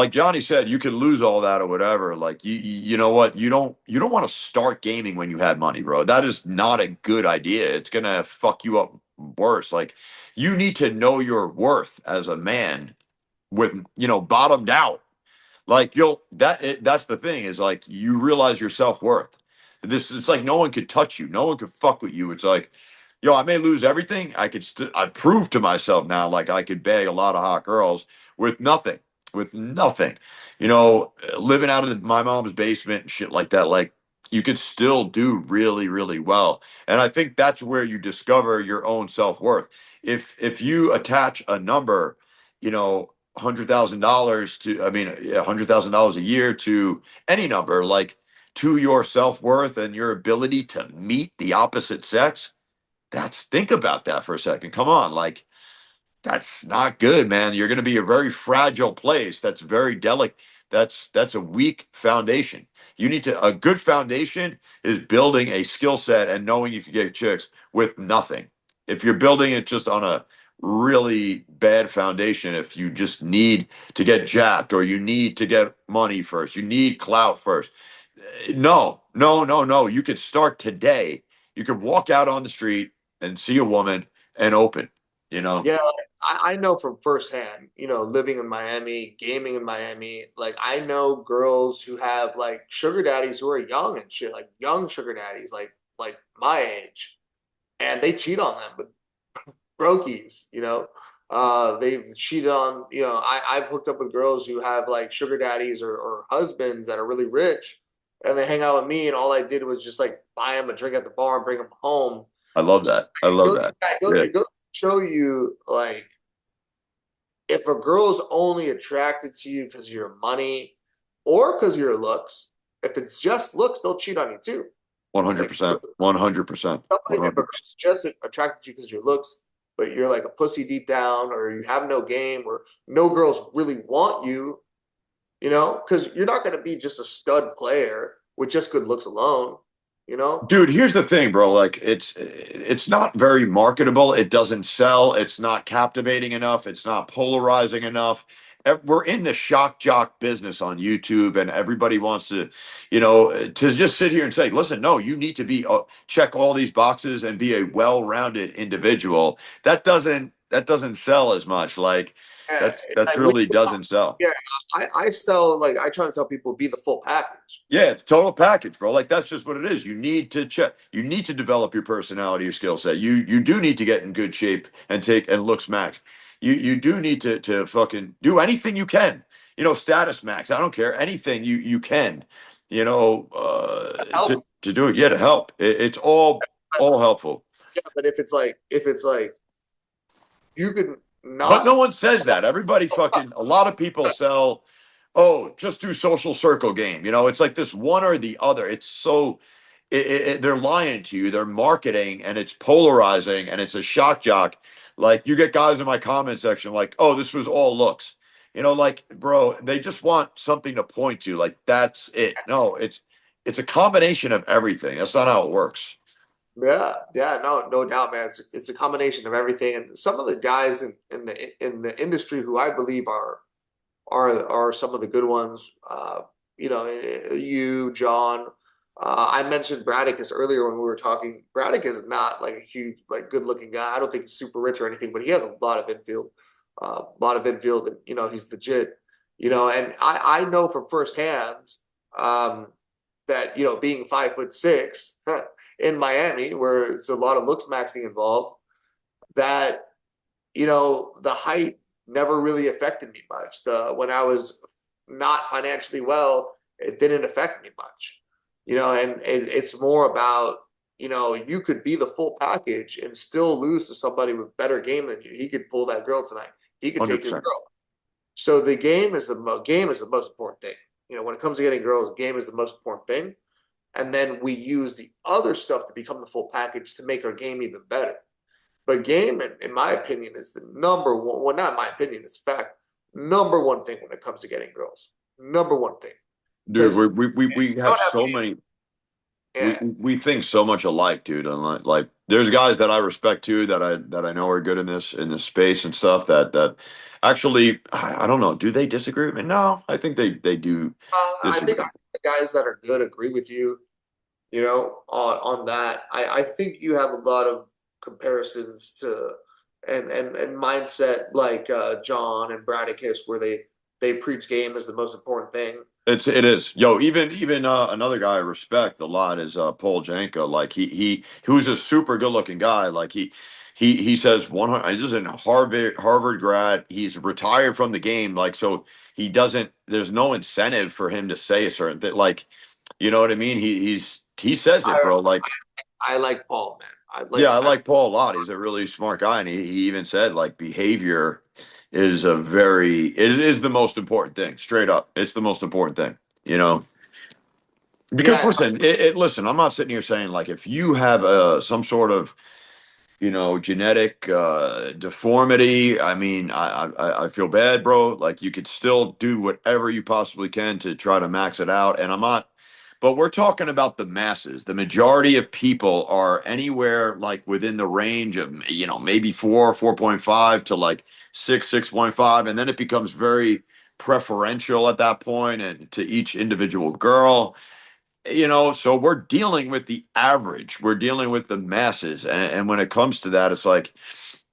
Johnny said, you could lose all that or whatever. Like, you know what? You don't want to start gaming when you had money, bro. That is not a good idea. It's gonna fuck you up worse. Like, you need to know your worth as a man with bottomed out. Like, that's the thing, is like you realize your self-worth. It's like no one could touch you, no one could fuck with you. It's like, I may lose everything. I prove to myself now, like, I could bag a lot of hot girls with nothing, with nothing. Living out of my mom's basement and shit like that. Like, you could still do really, really well. And I think that's where you discover your own self-worth. If you attach a number, $100,000 to, I mean, $100,000 a year to any number, like, to your self-worth and your ability to meet the opposite sex, that's think about that for a second. Come on, like that's not good, man. You're going to be a very fragile place. That's very delicate. That's a weak foundation. You need to a good foundation is building a skill set and knowing you can get chicks with nothing. If you're building it just on a really bad foundation, if you just need to get jacked or you need to get money first, you need clout first. No, no, no, no. You could start today. You could walk out on the street and see a woman and open, you know. Yeah, like, I know from firsthand, living in Miami, gaming in Miami, like I know girls who have like sugar daddies who are young and shit, like young sugar daddies, like my age, and they cheat on them with brokies. They've cheated on, I've hooked up with girls who have like sugar daddies or husbands that are really rich, and they hang out with me, and all I did was just like buy them a drink at the bar and bring them home. I love that. I love that. Yeah. It goes to show you like if a girl's only attracted to you because of your money or because of your looks, if it's just looks, they'll cheat on you too. Like 100%. 100%. if a 100%. girl's just attracted to you because of your looks, but you're like a pussy deep down, or you have no game, or no girls really want you, because you're not going to be just a stud player with just good looks alone, you know? Dude, here's the thing, bro. Like it's not very marketable. It doesn't sell. It's not captivating enough. It's not polarizing enough. We're in the shock jock business on YouTube, and everybody wants to, to just sit here and say, "Listen, no, you need to be check all these boxes and be a well-rounded individual." That doesn't sell as much. Like Yeah, that's like when really you, doesn't sell. yeah, I sell like I try to tell people be the full package. Yeah, it's a total package, bro. Like that's just what it is. You need to check. You need to develop your personality, your skill set. You do need to get in good shape and take and looks max. You do need to fucking do anything you can. Status max. I don't care anything you can. To Help. to do it. Yeah, to help. It's all helpful. Yeah, but if it's like you could But no not. one says that. Everybody fucking. A lot of people sell. Oh, just do social circle game. It's like this one or the other. It's so they're lying to you. They're marketing, and it's polarizing, and it's a shock jock. Like you get guys in my comment section like, "Oh, this was all looks." Like, bro, they just want something to point to. Like that's it. No, it's a combination of everything. That's not how it works. Yeah, yeah, no doubt, man. It's a combination of everything, and some of the guys in the industry who I believe are some of the good ones. You, John. I mentioned Bradicus earlier when we were talking. Bradicus is not like a huge, like good looking guy. I don't think he's super rich or anything, but he has a lot of infield, and he's legit. And I know from firsthand um, that being 5'6" in Miami, where it's a lot of looks maxing involved, that the height never really affected me much. The When I was not financially well, it didn't affect me much. And it's more about you could be the full package and still lose to somebody with better game than you. He could pull that girl tonight. He could take your 100%. girl. So the game is the most important thing. When it comes to getting girls, game is the most important thing. And then we use the other stuff to become the full package to make our game even better. But game, in my opinion, is the number one. Well, not in my opinion, it's fact. Number one thing when it comes to getting girls. Number one thing. Dude, Because we you have don't have so many. we yeah. we think so much alike, dude. And like there's guys that I respect too that I know are good in this space and stuff that actually I don't know. Do they disagree with me? No, I think they do I think disagree. the guys that are good agree with you. On that. I think you have a lot of comparisons to and mindset like John and Bradicus, where they preach game as the most important thing. It is. Yo, even another guy I respect a lot is Paul Janko. Like he who's a super good looking guy. Like he says 100. This is a Harvard grad. He's retired from the game. Like so he doesn't. There's no incentive for him to say a certain thing. Like you know what I mean. He says it, I bro. Like I like Paul, man. yeah, I like Paul a lot. He's a really smart guy, and he even said like behavior it is the most important thing. Straight up, it's the most important thing. You know. Because Yeah, listen, listen, I'm not sitting here saying like if you have some sort of genetic deformity. I mean, I feel bad, bro. Like you could still do whatever you possibly can to try to max it out. And I'm not, but we're talking about the masses. The majority of people are anywhere like within the range of, maybe 4.5 to like 6.5. And then it becomes very preferential at that point and to each individual girl. So we're dealing with the average, we're dealing with the masses, and when it comes to that, it's like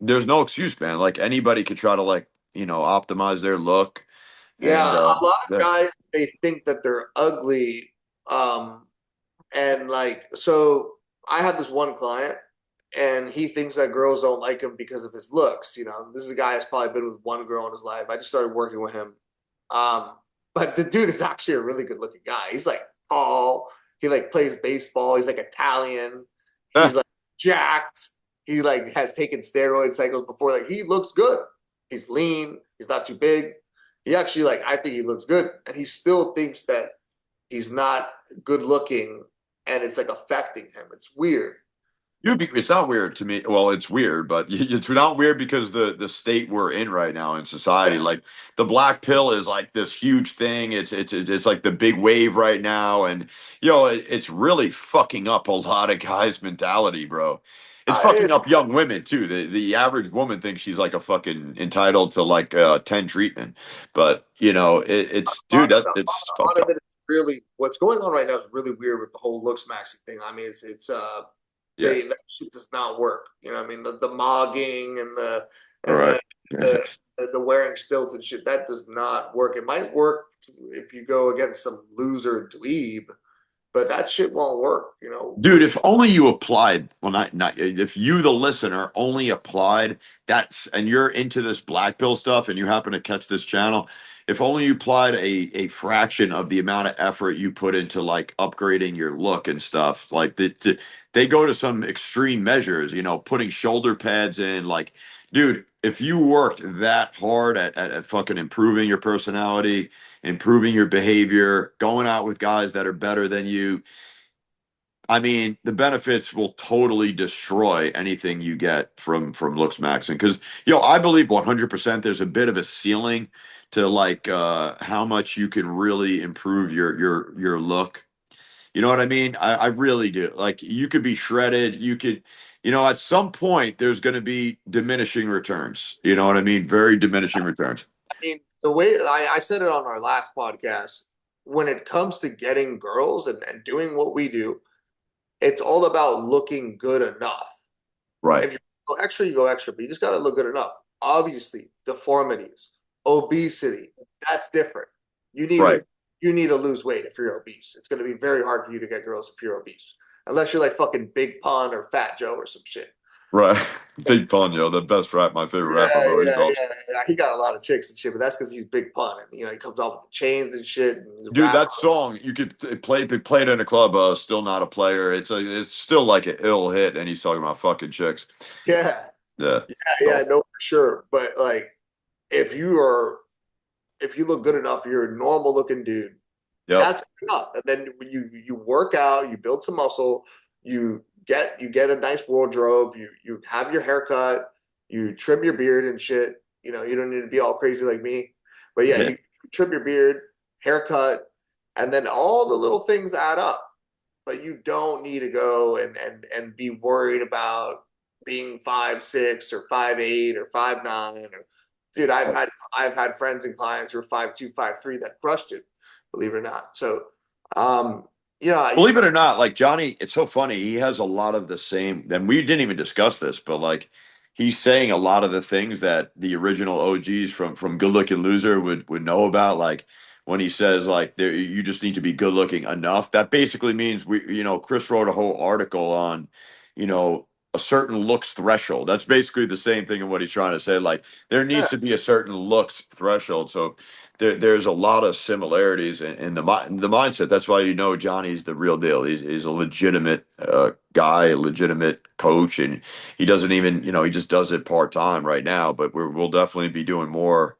there's no excuse, man. Like anybody could try to like optimize their look, yeah. and A lot of yeah. guys they think that they're ugly, um, and like so. I have this one client, and he thinks that girls don't like him because of his looks. This is a guy that's probably been with one girl in his life. I just started working with him, um, but the dude is actually a really good looking guy. He's like tall. He like plays baseball. He's like Italian. Eh, He's like jacked. He like has taken steroid cycles before. Like he looks good. He's lean. He's not too big. He actually like I think he looks good, and he still thinks that he's not good looking, and it's like affecting him. It's weird. it's not weird to me. Well, it's weird, but it's not weird because the state we're in right now in society, Yeah, like the black pill is like this huge thing. It's like the big wave right now, and it's really fucking up a lot of guys' mentality, bro. It's fucking it, up young women too. The average woman thinks she's like a fucking entitled to like 10 treatment, but it's dude, it's a fucked lot of up. it is really what's going on right now is really weird with the whole looks maxing thing. I mean, it's Yeah. that shit does not work. I mean the mogging and the All and right. the the the wearing stilts and shit that does not work. It might work if you go against some loser dweeb, but that shit won't work. Dude, Looks if only you applied, well, not if you, the listener, only applied and you're into this black pill stuff and you happen to catch this channel, if only you applied a fraction of the amount of effort you put into like upgrading your look and stuff, like they go to some extreme measures, putting shoulder pads in, like, dude, if you worked that hard at fucking improving your personality, improving your behavior, going out with guys that are better than you. I mean, the benefits will totally destroy anything you get from looks maxing because I believe 100% there's a bit of a ceiling to like how much you can really improve your look. You know what I mean? I really do. Like you could be shredded, you could at some point there's going to be diminishing returns. You know what I mean? Very diminishing returns. I mean the way I said it on our last podcast. When it comes to getting girls and doing what we do, it's all about looking good enough. Right. If you go extra, you go extra, but you just got to look good enough. Obviously, deformities, obesity, that's different. You need to Right. you need to lose weight if you're obese. It's going to be very hard for you to get girls if you're obese, unless you're like fucking Big Pun or Fat Joe or some shit. Right. Big Pun, the best my favorite Yeah, rapper, bro. He's yeah, awesome. yeah, yeah. He got a lot of chicks and shit, but that's because he's Big Pun, and he comes off with the chains and shit, and he's a Dude, rapper. that song you could play it in a club. Still not a player. It's still like an ill hit, and he's talking about fucking chicks. Yeah, Yeah. yeah, So, yeah. No, for sure. But like, if you are if you look good enough, you're a normal looking dude. yep. That's enough. And then you work out, you build some muscle, you get a nice wardrobe, you have your haircut, you trim your beard and shit. You don't need to be all crazy like me. But yeah, Yeah. you trim your beard, haircut, and then all the little things add up. But you don't need to go and be worried about being 5'6" or 5'8" or 5'9" or dude, I've had friends and clients who are 5'2", 5'3" that crushed it, believe it or not. So, um, Believe it or not, like Johnny, it's so funny. He has a lot of the same, and we didn't even discuss this, but like he's saying a lot of the things that the original OGs from Good Looking Loser would know about. Like when he says like you just need to be good looking enough. That basically means Chris wrote a whole article on, you know, a certain looks threshold. That's basically the same thing in what he's trying to say. Like there yeah, needs to be a certain looks threshold. So there's a lot of similarities in the mindset. That's why Johnny's the real deal. He's a legitimate guy, a legitimate coach, and he doesn't even he just does it part time right now. But we'll definitely be doing more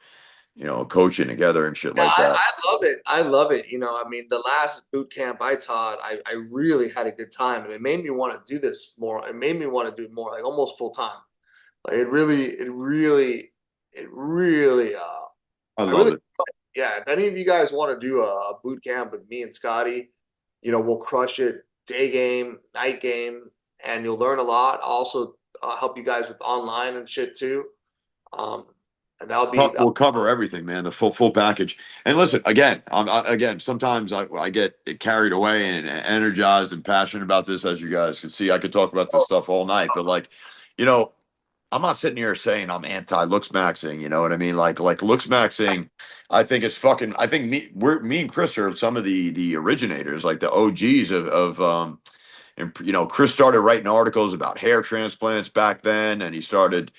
coaching together and shit Yeah, like that. I love it. I love it. I mean, the last boot camp I taught, I really had a good time, and it made me want to do this more. It made me want to do more, like almost full time. Like it really. I I love really, it. yeah. If any of you guys want to do a boot camp with me and Scotty, we'll crush it. Day game, night game, and you'll learn a lot. I'll also help you guys with online and shit too. Um, and that'll be We'll cover everything, man. The full package. And listen, again, again. Sometimes I get carried away and energized and passionate about this, as you guys can see. I could talk about this oh, stuff all night, but like, you know, I'm not sitting here saying I'm anti looks maxing. You know what I mean? Like looks maxing, I think is fucking. I think me and Chris are some of the originators, like the OGs of. And Chris started writing articles about hair transplants back then, and he started,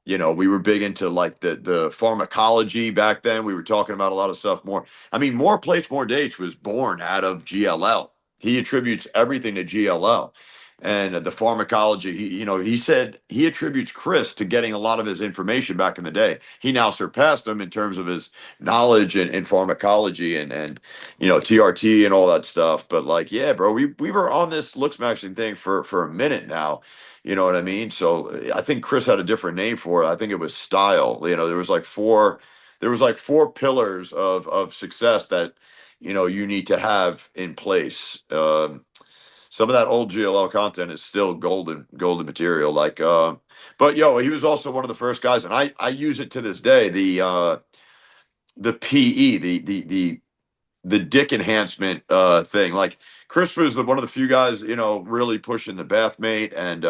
we were big into like the pharmacology back then. We were talking about a lot of stuff more. I mean, More Plates, More Dates was born out of GLL. He attributes everything to GLL and the pharmacology. He said he attributes Chris to getting a lot of his information back in the day. He now surpassed him in terms of his knowledge in pharmacology and TRT and all that stuff. But like, yeah, bro, we were on this looks matching thing for a minute now. You know what I mean? So I think Chris had a different name for it. I think it was style. There was like four pillars of success that you need to have in place. Some of that old GLL content is still golden material. But he was also one of the first guys, and I use it to this day. The PE, the dick enhancement thing. Like Chris was one of the few guys, really pushing the bath mate and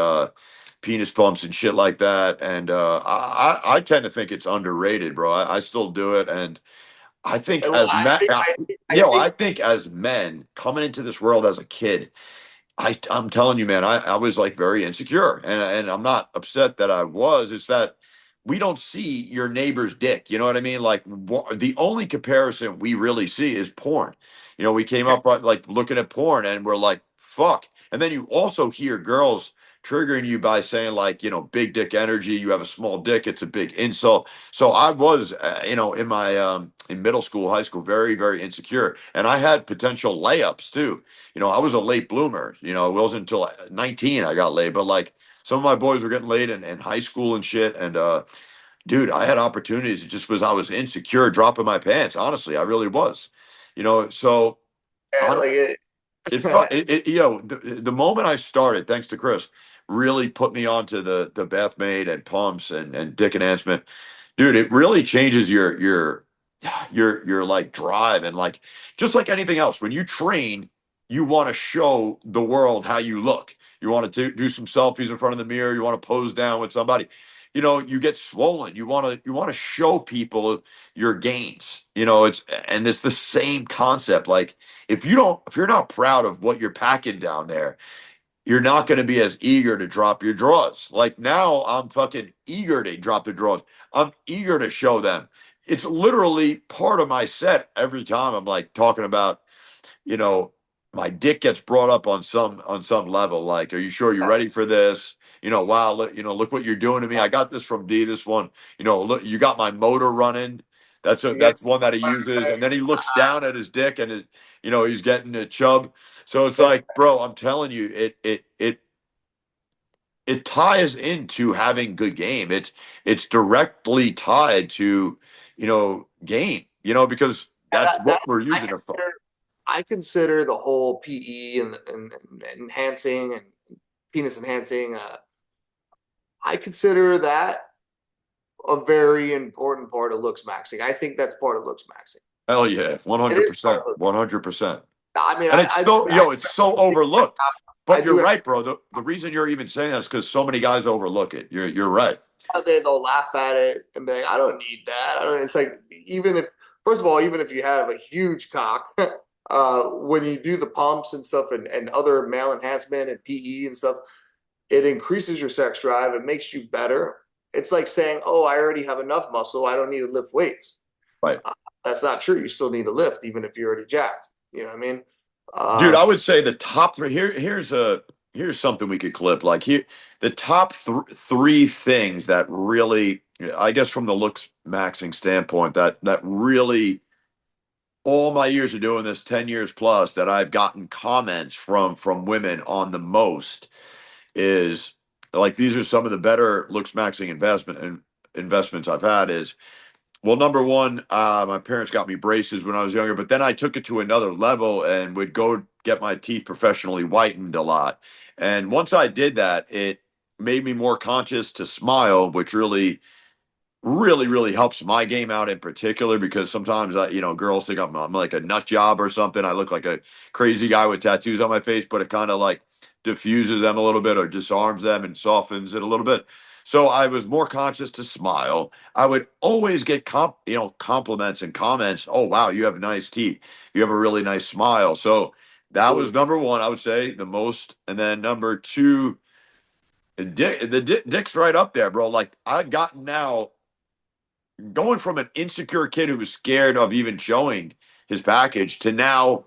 penis pumps and shit like that. And I tend to think it's underrated, bro. I still do it, and I think well, as men, I think I think as men coming into this world as a kid, I'm telling you, man, I was like very insecure, and I'm not upset that I was. It's that we don't see your neighbor's dick. You know what I mean? Like the only comparison we really see is porn. We came up like looking at porn, and we're like, fuck. And then you also hear girls triggering you by saying like, big dick energy. You have a small dick. It's a big insult. So I was, in my in middle school, high school, very very insecure, and I had potential layups too. I was a late bloomer. It wasn't until 19 I got laid, but like some of my boys were getting laid in high school and shit. And dude, I had opportunities. It just was I was insecure, dropping my pants. Honestly, I really was. So on like it. it, the moment I started, thanks to Chris, really put me onto the bath mate and pumps and dick enhancement. Dude, it really changes your like drive and like just like anything else. When you train, you want to show the world how you look. You want to do some selfies in front of the mirror. You want to pose down with somebody. You get swollen. You want to show people your gains. It's the same concept. Like if you're not proud of what you're packing down there, you're not going to be as eager to drop your draws. Like now, I'm fucking eager to drop the draws. I'm eager to show them. It's literally part of my set every time I'm like talking about, you know, my dick gets brought up on some level. Like, are you sure you're ready for this? Wow, look what you're doing to me. I got this from D. This one, look, you got my motor running. Yeah, That's one that he uses, and then he looks down at his dick, and he's getting a chub. So it's like, bro, I'm telling you, it ties into having good game. It's directly tied to game. Because that's that what we're I using it for. consider I consider the whole PE and enhancing and penis enhancing. I consider that a very important part of looks maxing. I think that's part of looks maxing. Hell yeah, one It hundred is part of percent, looks. 100%. I mean, And it's it's so overlooked. I But you're do right, bro. The reason you're even saying that is because so many guys overlook it. You're right. they'll laugh at it and be like, I don't need that. I don't, it's like, even if, first of all, even if you have a huge cock, when you do the pumps and stuff and other male enhancement and PE and stuff, it increases your sex drive. It makes you better. It's like saying, oh, I already have enough muscle. I don't need to lift weights. Right. That's not true. You still need to lift, even if you're already jacked. You know what I mean? Dude, Um, I would say the top three here's something we could clip. Like here, the top three things that really I guess from the looks maxing standpoint, that really all my years of doing this, 10 years plus, that I've gotten comments from women on the most is like these are some of the better looks maxing investments I've had is well, number one, my parents got me braces when I was younger, but then I took it to another level and would go get my teeth professionally whitened a lot. And once I did that, it made me more conscious to smile, which really helps my game out in particular because sometimes girls think I'm like a nut job or something. I look like a crazy guy with tattoos on my face, but it kind of like diffuses them a little bit or disarms them and softens it a little bit. So I was more conscious to smile. I would always get compliments and comments. Oh wow, you have nice teeth. You have a really nice smile. So that was number one, I would say the most, and then number two, Dick's right up there, bro. Like I've gotten now going from an insecure kid who was scared of even showing his package to now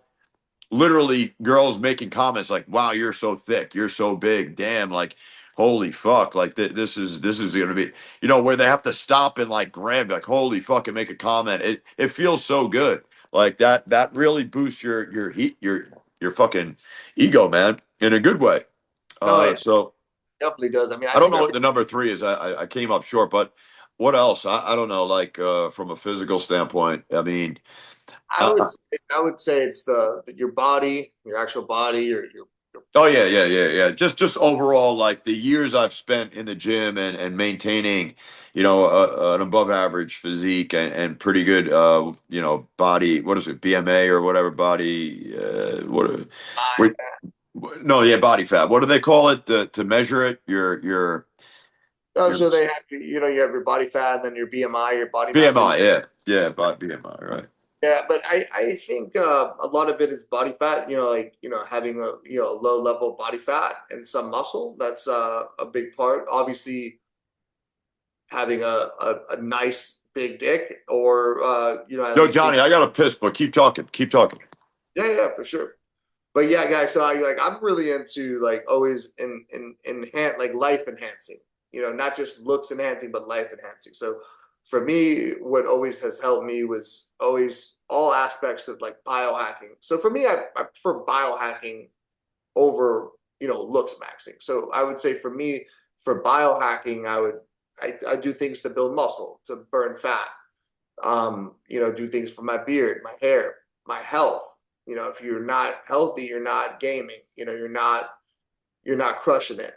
literally girls making comments like, "Wow, you're so thick, you're so big, damn, like, holy fuck, like this is gonna be, where they have to stop and like grab, like, holy fuck, and make a comment. It feels so good, like that really boosts your heat, your fucking ego, man, in a good way. No, it So definitely does. I mean, I I don't think know our what the number three is. I came up short, but what else? I don't know. Like from a physical standpoint, I mean, I uh, would uh, say, I would say it's your body, your actual body, or your oh yeah. Just overall, like the years I've spent in the gym and maintaining, an above average physique and pretty good, body. What is it, BMA or whatever body? Wait, no, yeah, body fat. What do they call it to measure it? Oh, Your so they have you have your body fat and then your BMI, your body mass BMI. index. Yeah, BMI. Right. Yeah, but I think a lot of it is body fat. Like having a low level body fat and some muscle. That's a big part. Obviously, having a nice big dick, or at Yo, least Johnny, being I got to piss, but keep talking. Keep talking. yeah for sure. But yeah, guys. So I'm really into like always enhance like life enhancing. Not just looks enhancing, but life enhancing. So for me, what always has helped me was always all aspects of like biohacking. So for me, I prefer biohacking over looks maxing. So I would say for me, for biohacking, I do things to build muscle, to burn fat, do things for my beard, my hair, my health. If you're not healthy, you're not gaming. You're not crushing it.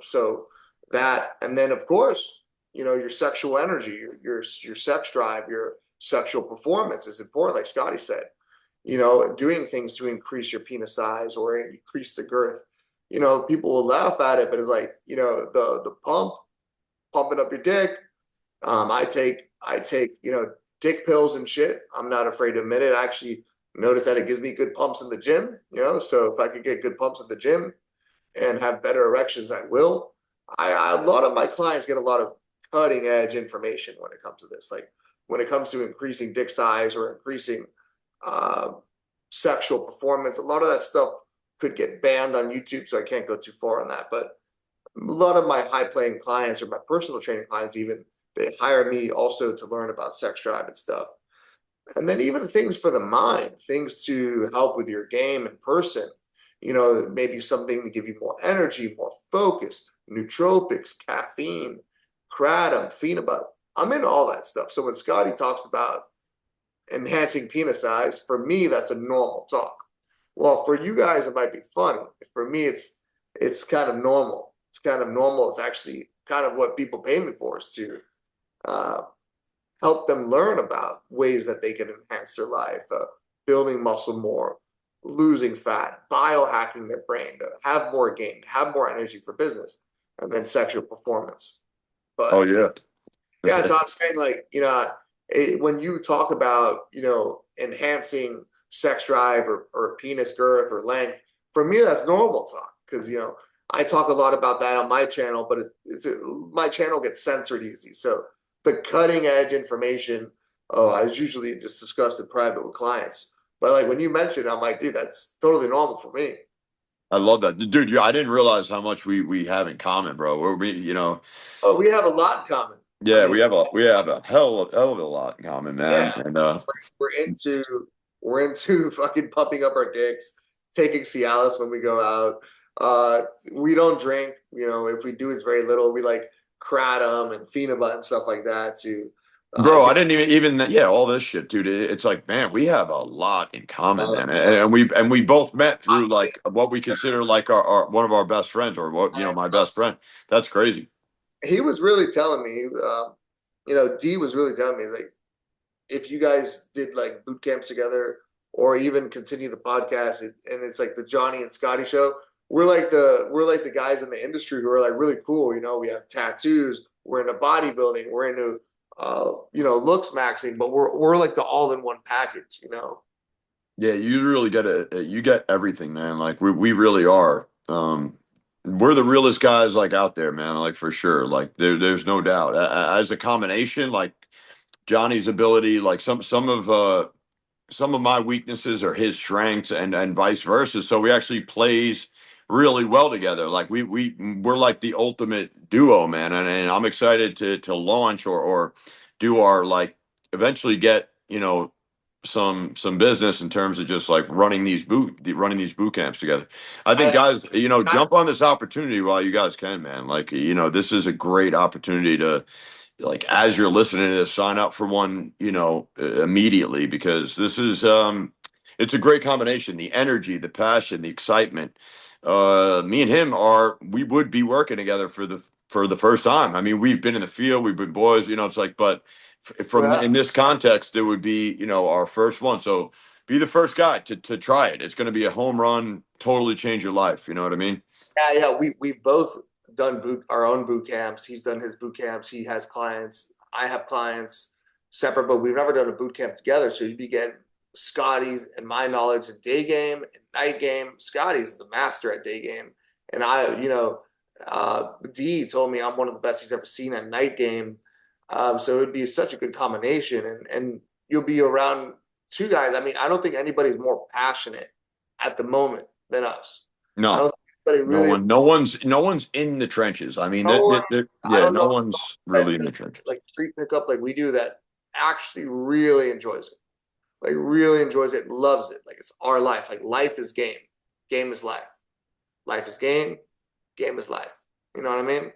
So that, and then of course, your sexual energy, your sex drive, your sexual performance is important, like Scotty said. Doing things to increase your penis size or increase the girth. People will laugh at it, but it's like the pumping up your dick. I take dick pills and shit. I'm not afraid to admit it. I actually notice that it gives me good pumps in the gym. So if I could get good pumps at the gym and have better erections, I will. A lot of my clients get a lot of cutting edge information when it comes to this. Like when it comes to increasing dick size or increasing uh, sexual performance, a lot of that stuff could get banned on YouTube, so I can't go too far on that. But a lot of my high playing clients or my personal training clients, even they hire me also to learn about sex drive and stuff. And then even things for the mind, things to help with your game in person, maybe something to give you more energy, more focus, nootropics, caffeine, kratom, phenobarbital. I'm in all that stuff. So when Scotty talks about enhancing penis size, for me, that's a normal talk. Well, for you guys, it might be funny. For me, it's kind of normal. It's kind of normal. It's actually kind of what people pay me for is to uh, help them learn about ways that they can enhance their life, building muscle more, losing fat, biohacking their brain to have more gain, have more energy for business, and then sexual performance. Oh But yeah. yeah, so I'm saying like, when you talk about, enhancing sex drive or penis girth or length, for me, that's normal talk because, I talk a lot about that on my channel, but my channel gets censored easy. So the cutting edge information, oh, I usually just discuss in private with clients. But like when you mentioned, I'm like, dude, that's totally normal for me. I love that, dude. I didn't realize how much we have in common, bro. We Oh, we have a lot in common. I Yeah, mean, we have a hell of a lot in common, man. yeah, And we're into we're into fucking pumping up our dicks, taking Cialis when we go out. We don't drink. If we do, it's very little. We like kratom and phenobarbital and stuff like that to bro, I get. didn't even yeah, all this shit, dude. It's like, man, we have a lot in common, Uh, man. And we both met through like what we consider like our one of our best friends, or what, my best friend. That's crazy. he was really telling me, D was really telling me like if you guys did like boot camps together or even continue the podcast, and it's like the Johnny and Scotty show. We're like the guys in the industry who are like really cool. We have tattoos. We're into bodybuilding. We're into looks maxing, but we're like the all in one package. Yeah, you really get you get everything, man. Like we really are. We're the realest guys like out there, man. Like for sure. Like there's no doubt. As a combination, like Johnny's ability, like some of my weaknesses are his strengths, and vice versa. So we actually plays really well together. Like we're like the ultimate duo, man. And I'm excited to launch or do our like eventually get some business in terms of just like running these boot camps together. I think I, guys, I jump on this opportunity while you guys can, man. Like this is a great opportunity to, like, as you're listening to this, sign up for one, immediately, because this is it's a great combination. The energy, the passion, the excitement. Me and him we would be working together for the first time. I mean, we've been in the field, we've been boys, it's like, but from well, in this context, it would be, our first one. So be the first guy to try it. It's going to be a home run, totally change your life. You know what I mean? yeah. We both done our own boot camps. He's done his boot camps. He has clients. I have clients separate, but we've never done a boot camp together. So you'd be getting Scotty's and my knowledge of day game and night game. Scotty's the master at day game, and D told me I'm one of the best he's ever seen at night game. So it would be such a good combination, and you'll be around two guys. I mean, I don't think anybody's more passionate at the moment than us. I No. don't think anybody really. No one's in the trenches. I mean, No one. I yeah, don't no know one's that really in does the trenches. like street pickup like we do that actually really enjoys it. Like really enjoys it, loves it. Like it's our life. Like life is game. Game is life. Life is game. Game is life. You know what I mean?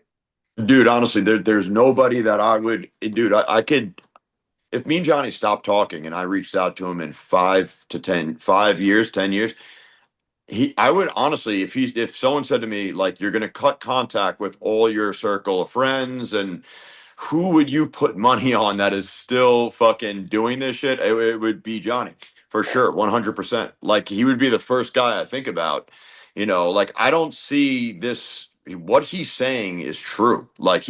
Dude, honestly, there's nobody that dude, I could, if me and Johnny stopped talking and I reached out to him in 5 years, 10 years, I would honestly, if someone said to me, like, you're going to cut contact with all your circle of friends, and who would you put money on that is still fucking doing this shit? It would be Johnny for sure, 100%. Like, he would be the first guy I think about. Like, I don't see this. What he's saying is true. Like,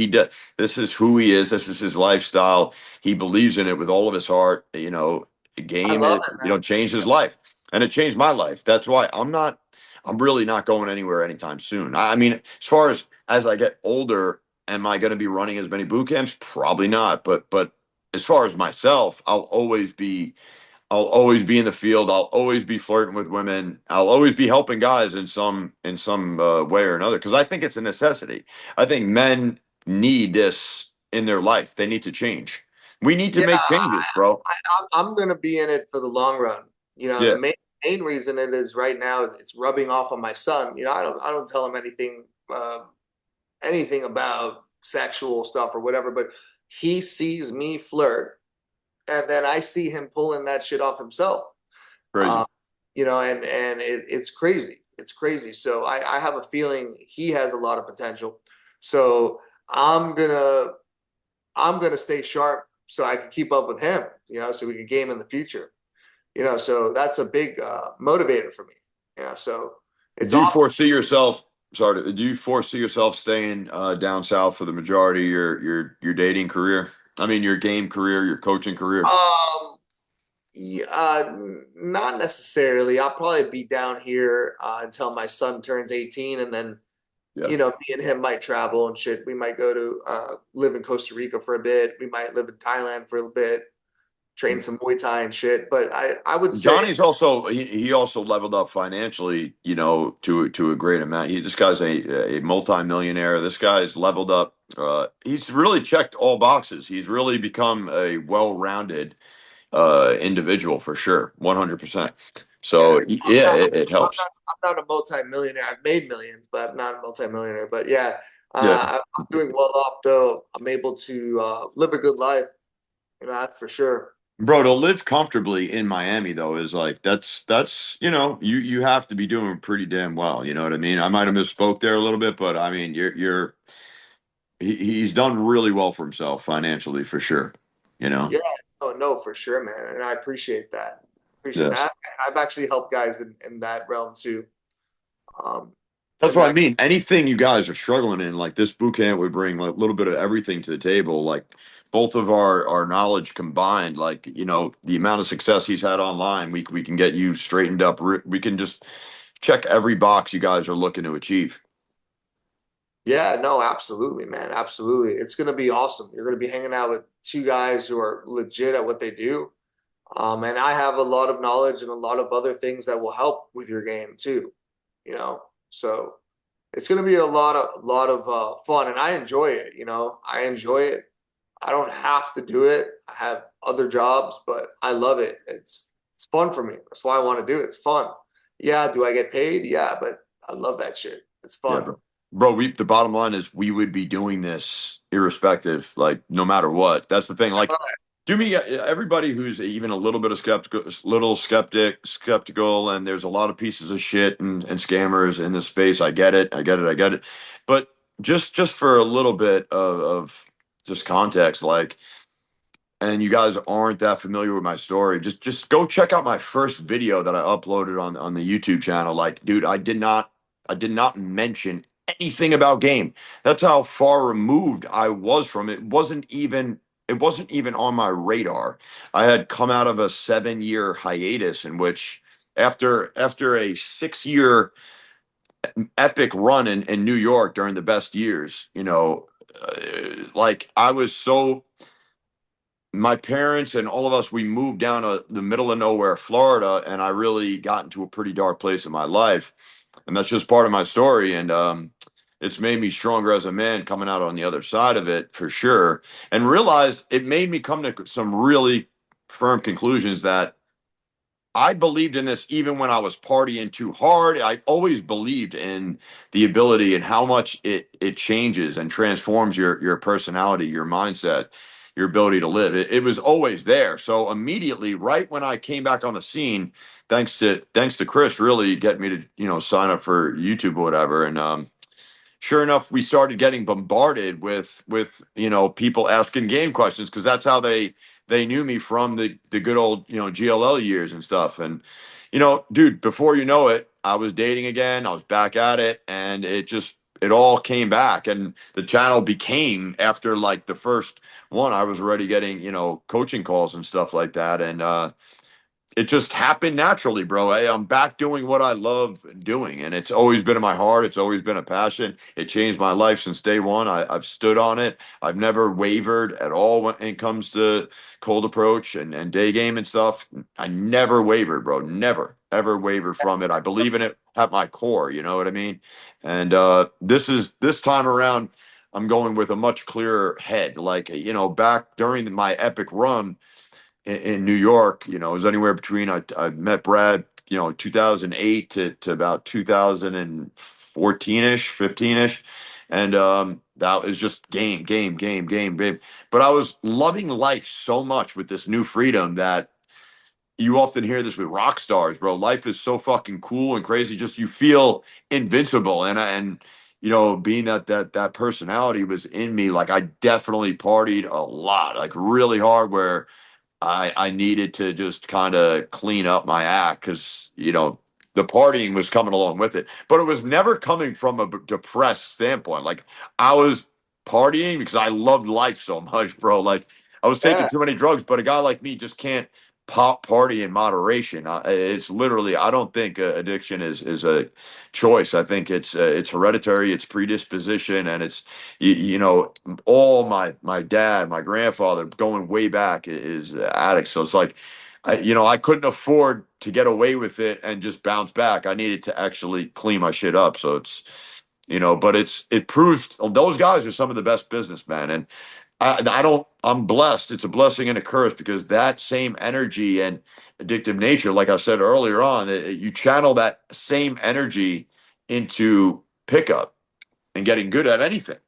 this is who he is. This is his lifestyle. He believes in it with all of his heart. The I game, love it it, man. changed his life, and it changed my life. That's why I'm really not going anywhere anytime soon. I mean, as far as I get older, am I going to be running as many boot camps? Probably not. But as far as myself, I'll always be in the field. I'll always be flirting with women. I'll always be helping guys in some way or another, because I think it's a necessity. I think men need this in their life. They need to change. We need to Yeah, make changes, bro. I'm gonna be in it for the long run. The Yeah, main reason it is right now is it's rubbing off on my son. I don't tell him anything about sexual stuff or whatever, but he sees me flirt, and then I see him pulling that shit off himself. crazy. And it's crazy. It's crazy. So I have a feeling he has a lot of potential. So I'm gonna I'm gonna stay sharp so I can keep up with him. So we can game in the future. So that's a big motivator for me. So it's Do you awesome. foresee yourself? Sorry, do you foresee yourself staying down south for the majority of your dating career? I mean, your game career, your coaching career. Um, yeah, not necessarily. I'll probably be down here until my son turns 18, and then Yeah, me and him might travel and shit. We might go to live in Costa Rica for a bit. We might live in Thailand for a bit. train some Muay Thai and shit. But I would say, Johnny's also he also leveled up financially, to a great amount. This guy's a multimillionaire. This guy's leveled up. He's really checked all boxes. He's really become a well-rounded individual for sure, 100%. yeah, So yeah, it I'm helps. not I'm not a multi-millionaire. I've made millions, but I'm not a multi-millionaire. But yeah, Yeah, I'm doing well off though. I'm able to live a good life. That's for sure. bro. To live comfortably in Miami though is like that's you have to be doing pretty damn well. You know what I mean? I might have misspoke there a little bit, but I mean he's done really well for himself financially for sure. You know. Yeah, oh no, for sure, man. And I appreciate that. Appreciate Yes. that. I've actually helped guys in that realm too. Um, That's and what I that, mean. Anything you guys are struggling in, like this boot camp would bring like a little bit of everything to the table. Like both of our knowledge combined, like the amount of success he's had online, we can get you straightened up. We can just check every box you guys are looking to achieve. yeah, no, absolutely, man. Absolutely. It's gonna be awesome. You're gonna be hanging out with two guys who are legit at what they do. And I have a lot of knowledge and a lot of other things that will help with your game too, you know. So it's going to be a lot of fun, and I enjoy it. I enjoy it. I don't have to do it. I have other jobs, but I love it. It's fun for me. That's why I want to do it. It's fun. Yeah, do I get paid? Yeah, but I love that shit. It's Yeah, fun. bro. The bottom line is we would be doing this irrespective, like no matter what. That's the thing. Like, do me everybody who's even a little bit of skeptical, and there's a lot of pieces of shit and scammers in this space. I get it. I get it. I get it. But just for a little bit of just context, like, and you guys aren't that familiar with my story, just go check out my first video that I uploaded on the YouTube channel. Like, dude, I did not mention anything about game. That's how far removed I was from it. It wasn't even on my radar. I had come out of a 7-year hiatus in which after a 6-year epic run in New York during the best years, like I was so my parents and all of us, we moved down to the middle of nowhere, Florida, and I really got into a pretty dark place in my life. And that's just part of my story. And it's made me stronger as a man coming out on the other side of it for sure. And realized it made me come to some really firm conclusions that I believed in this even when I was partying too hard. I always believed in the ability and how much it changes and transforms your personality, your mindset, your ability to live. It was always there. So immediately, right when I came back on the scene, thanks to Chris really getting me to sign up for YouTube or whatever, and sure enough, we started getting bombarded with people asking game questions because that's how they knew me from the good old GLL years and stuff. And dude, before you know it, I was dating again. I was back at it, and it all came back. And the channel became after like the first one, I was already getting coaching calls and stuff like that, and it just happened naturally, bro. Hey, I'm back doing what I love doing, and it's always been in my heart. It's always been a passion. It changed my life since day one. I've stood on it. I've never wavered at all when it comes to cold approach and day game and stuff. I never wavered, bro. Never, ever wavered from it. I believe in it at my core. You know what I mean? And this time around, I'm going with a much clearer head. Like, back during my epic run in New York, it was anywhere between I met Brad, 2008 to about 2014-ish, 15-ish. And that was just game. But I was loving life so much with this new freedom that you often hear this with rock stars, bro. Life is so fucking cool and crazy. Just you feel invincible. And being that personality was in me, like I definitely partied a lot, like really hard where I needed to just kind of clean up my act because the partying was coming along with it, but it was never coming from a depressed standpoint. Like I was partying because I loved life so much, bro. Like I was taking Yeah, too many drugs, but a guy like me just can't. pop party in moderation. It's literally, I don't think addiction is a choice. I think it's hereditary, it's predisposition, and it's you know, all my dad, my grandfather, going way back is addicts. So it's like, I couldn't afford to get away with it and just bounce back. I needed to actually clean my shit up. So it's, but it proves those guys are some of the best businessmen. And I don't, I'm blessed. It's a blessing and a curse because that same energy and addictive nature, like I said earlier on, you channel that same energy into pickup and getting good at anything.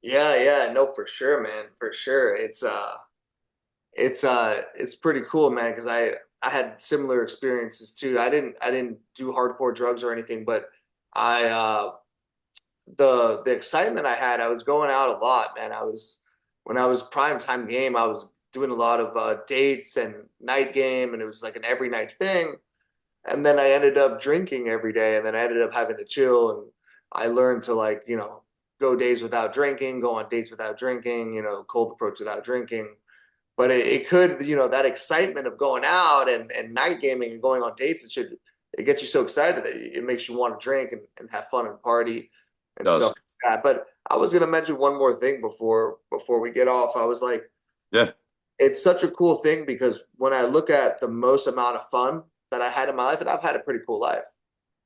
Yeah, yeah, no, for sure, man, for sure. It's pretty cool, man, because I had similar experiences too. I didn't do hardcore drugs or anything, but I the excitement I had, I was going out a lot, man. I was when I was prime time game, I was doing a lot of dates and night game, and it was like an every night thing. And then I ended up drinking every day, and then I ended up having to chill, and I learned to like go days without drinking, go on dates without drinking, cold approach without drinking. But it could, that excitement of going out and night gaming and going on dates, it gets you so excited that it makes you want to drink and have fun and party It and stuff does. like that. But I was gonna mention one more thing before we get off. I was like, Yeah. it's such a cool thing because when I look at the most amount of fun that I had in my life, and I've had a pretty cool life,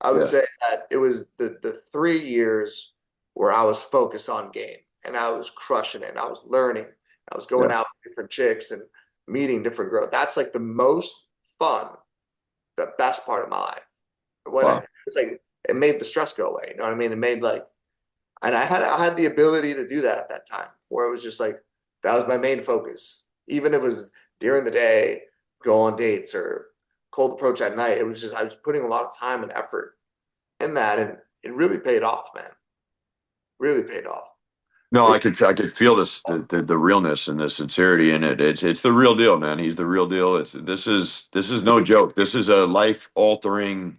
I would Yeah. say that it was the 3 years where I was focused on game and I was crushing it. And I was learning. I was going Yeah. out with different chicks and meeting different girls. That's like the most fun, the best part of my life. Wow. It's like it made the stress go away. You know what I mean? It made like, and I had the ability to do that at that time, where it was just like that was my main focus. Even if it was during the day, go on dates or cold approach at night. It was just I was putting a lot of time and effort in that, and it really paid off, man. Really paid off. No, It, I could feel this the realness and the sincerity in it. It's the real deal, man. He's the real deal. This is no joke. This is a life altering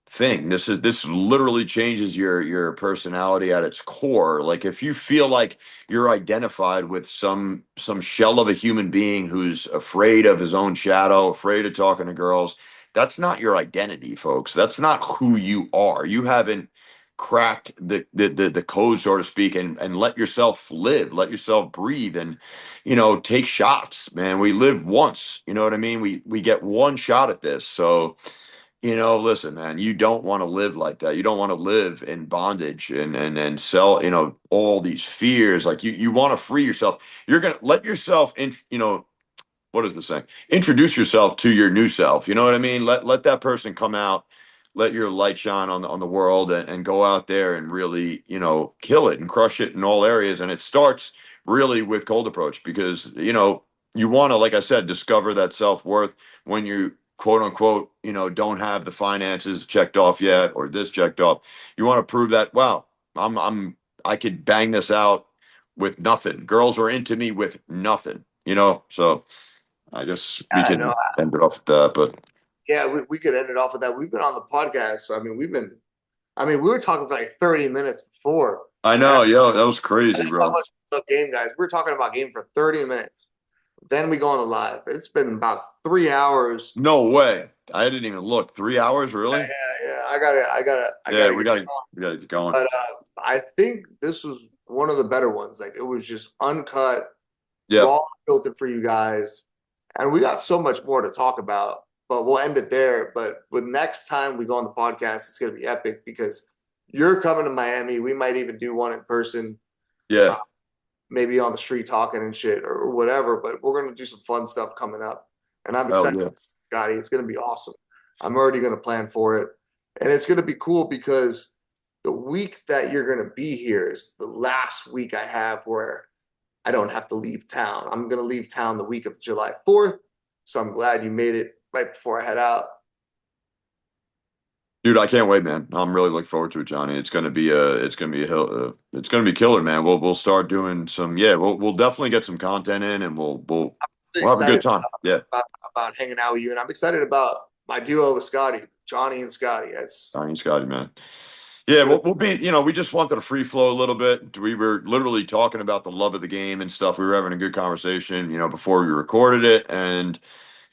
thing. This literally changes your personality at its core. Like if you feel like you're identified with some shell of a human being who's afraid of his own shadow, afraid of talking to girls, that's not your identity, folks. That's not who you are. You haven't cracked the code, so to speak, and let yourself live, let yourself breathe, and take shots, man. We live once, you know what I mean? We get one shot at this. So listen, man, you don't want to live like that. You don't want to live in bondage and sell, all these fears. Like you want to free yourself. You're gonna let yourself in, what is the saying? Introduce yourself to your new self. You know what I mean? Let that person come out, let your light shine on the world and go out there and really, kill it and crush it in all areas. And it starts really with cold approach because, you want to, like I said, discover that self-worth when you quote unquote, don't have the finances checked off yet or this checked off. You want to prove that, wow, I could bang this out with nothing. Girls are into me with nothing, so I guess we I can know. end it off with that, but Yeah, we could end it off with that. We've been on the podcast. So, we were talking for like 30 minutes before. I And know, yo, that was that's crazy, how bro. much we love game, guys. We are talking about game for 30 minutes. Then we go on the live. It's been about 3 hours. No way. I didn't even look. 3 hours, Yeah, really? yeah, yeah. I Yeah, gotta we get gotta get going. but I think this was one of the better ones. Like it was just uncut, Yep. raw, filtered for you guys. And we got so much more to talk about, but we'll end it there. But with next time we go on the podcast, it's gonna be epic because you're coming to Miami. We might even do one in person, Yeah. uh, maybe on the street talking and shit or whatever. But we're gonna do some fun stuff coming up. And I'm Hell excited, yeah. Scotty. It's gonna be awesome. I'm already gonna plan for it. And it's gonna be cool because the week that you're going to be here is the last week I have where I don't have to leave town. I'm going to leave town the week of July 4th. So I'm glad you made it right before I head out. Dude, I can't wait, man. I'm really looking forward to it, Johnny. It's gonna be a hill, it's gonna be killer, man. We'll start doing some, yeah. We'll definitely get some content in, and Really we'll have a good excited time. Yeah, about hanging out with you. And I'm excited about my duo with Scotty, Johnny and Scotty. Johnny and Scotty, man. Yeah, we'll be, we just wanted to free flow a little bit. We were literally talking about the love of the game and stuff. We were having a good conversation, before we recorded it. And,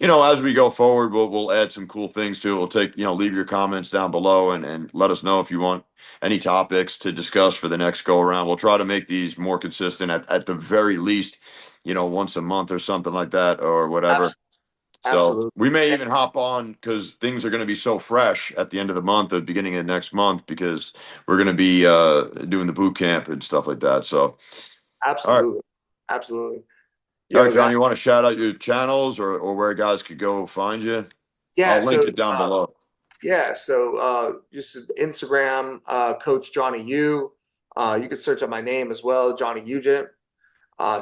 as we go forward, we'll add some cool things to it. We'll take, leave your comments down below and let us know if you want any topics to discuss for the next go around. We'll try to make these more consistent at the very least, once a month or something like that or whatever. So Absolutely. we may even hop on because things are going to be so fresh at the end of the month, at the beginning of next month, because we're going to be doing the boot camp and stuff like that. So, all right, Absolutely. Absolutely. all right, Yo, John, guys. you want to shout out your channels or where guys could go find you? Yeah. I'll link So, it down below. just Instagram, Coach Johnny U. You can search up my name as well, Johnny Ugent,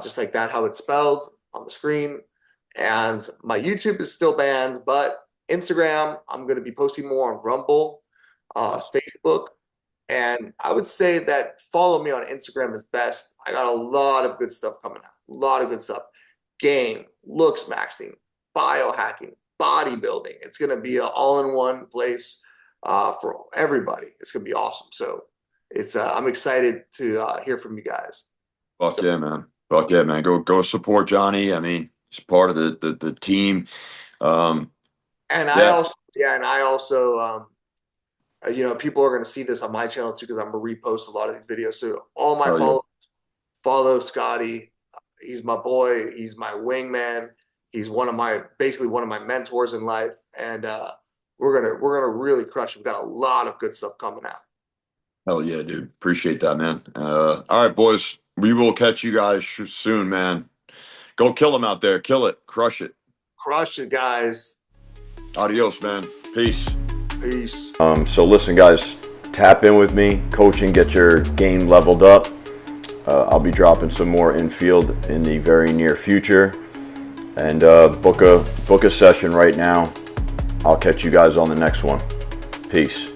just like that, how it's spelled on the screen. And my YouTube is still banned, but Instagram, I'm going to be posting more on Rumble, Facebook. And I would say that follow me on Instagram is best. I got a lot of good stuff coming out. A lot of good stuff. Game, looks maxing, biohacking, bodybuilding. It's going to be an all-in-one place for everybody. It's going to be awesome. So I'm excited to hear from you guys. Fuck So, yeah, man. Fuck yeah, man. Go support Johnny. I mean, he's part of the team. Um, and I yeah. also, yeah, and I also, people are going to see this on my channel too because I'm going to repost a lot of these videos. So all my Oh yeah. followers follow Scotty. He's my boy. He's my wingman. He's basically one of my mentors in life, and we're gonna really crush. We've got a lot of good stuff coming out. Hell yeah, dude. Appreciate that, man. All right, boys. We will catch you guys soon, man. Go kill them out there. Kill it. Crush it. Crush it, guys. Adios, man. Peace. Peace. So listen, guys, tap in with me, coaching, get your game leveled up. I'll be dropping some more infield in the very near future, and book a session right now. I'll catch you guys on the next one. Peace.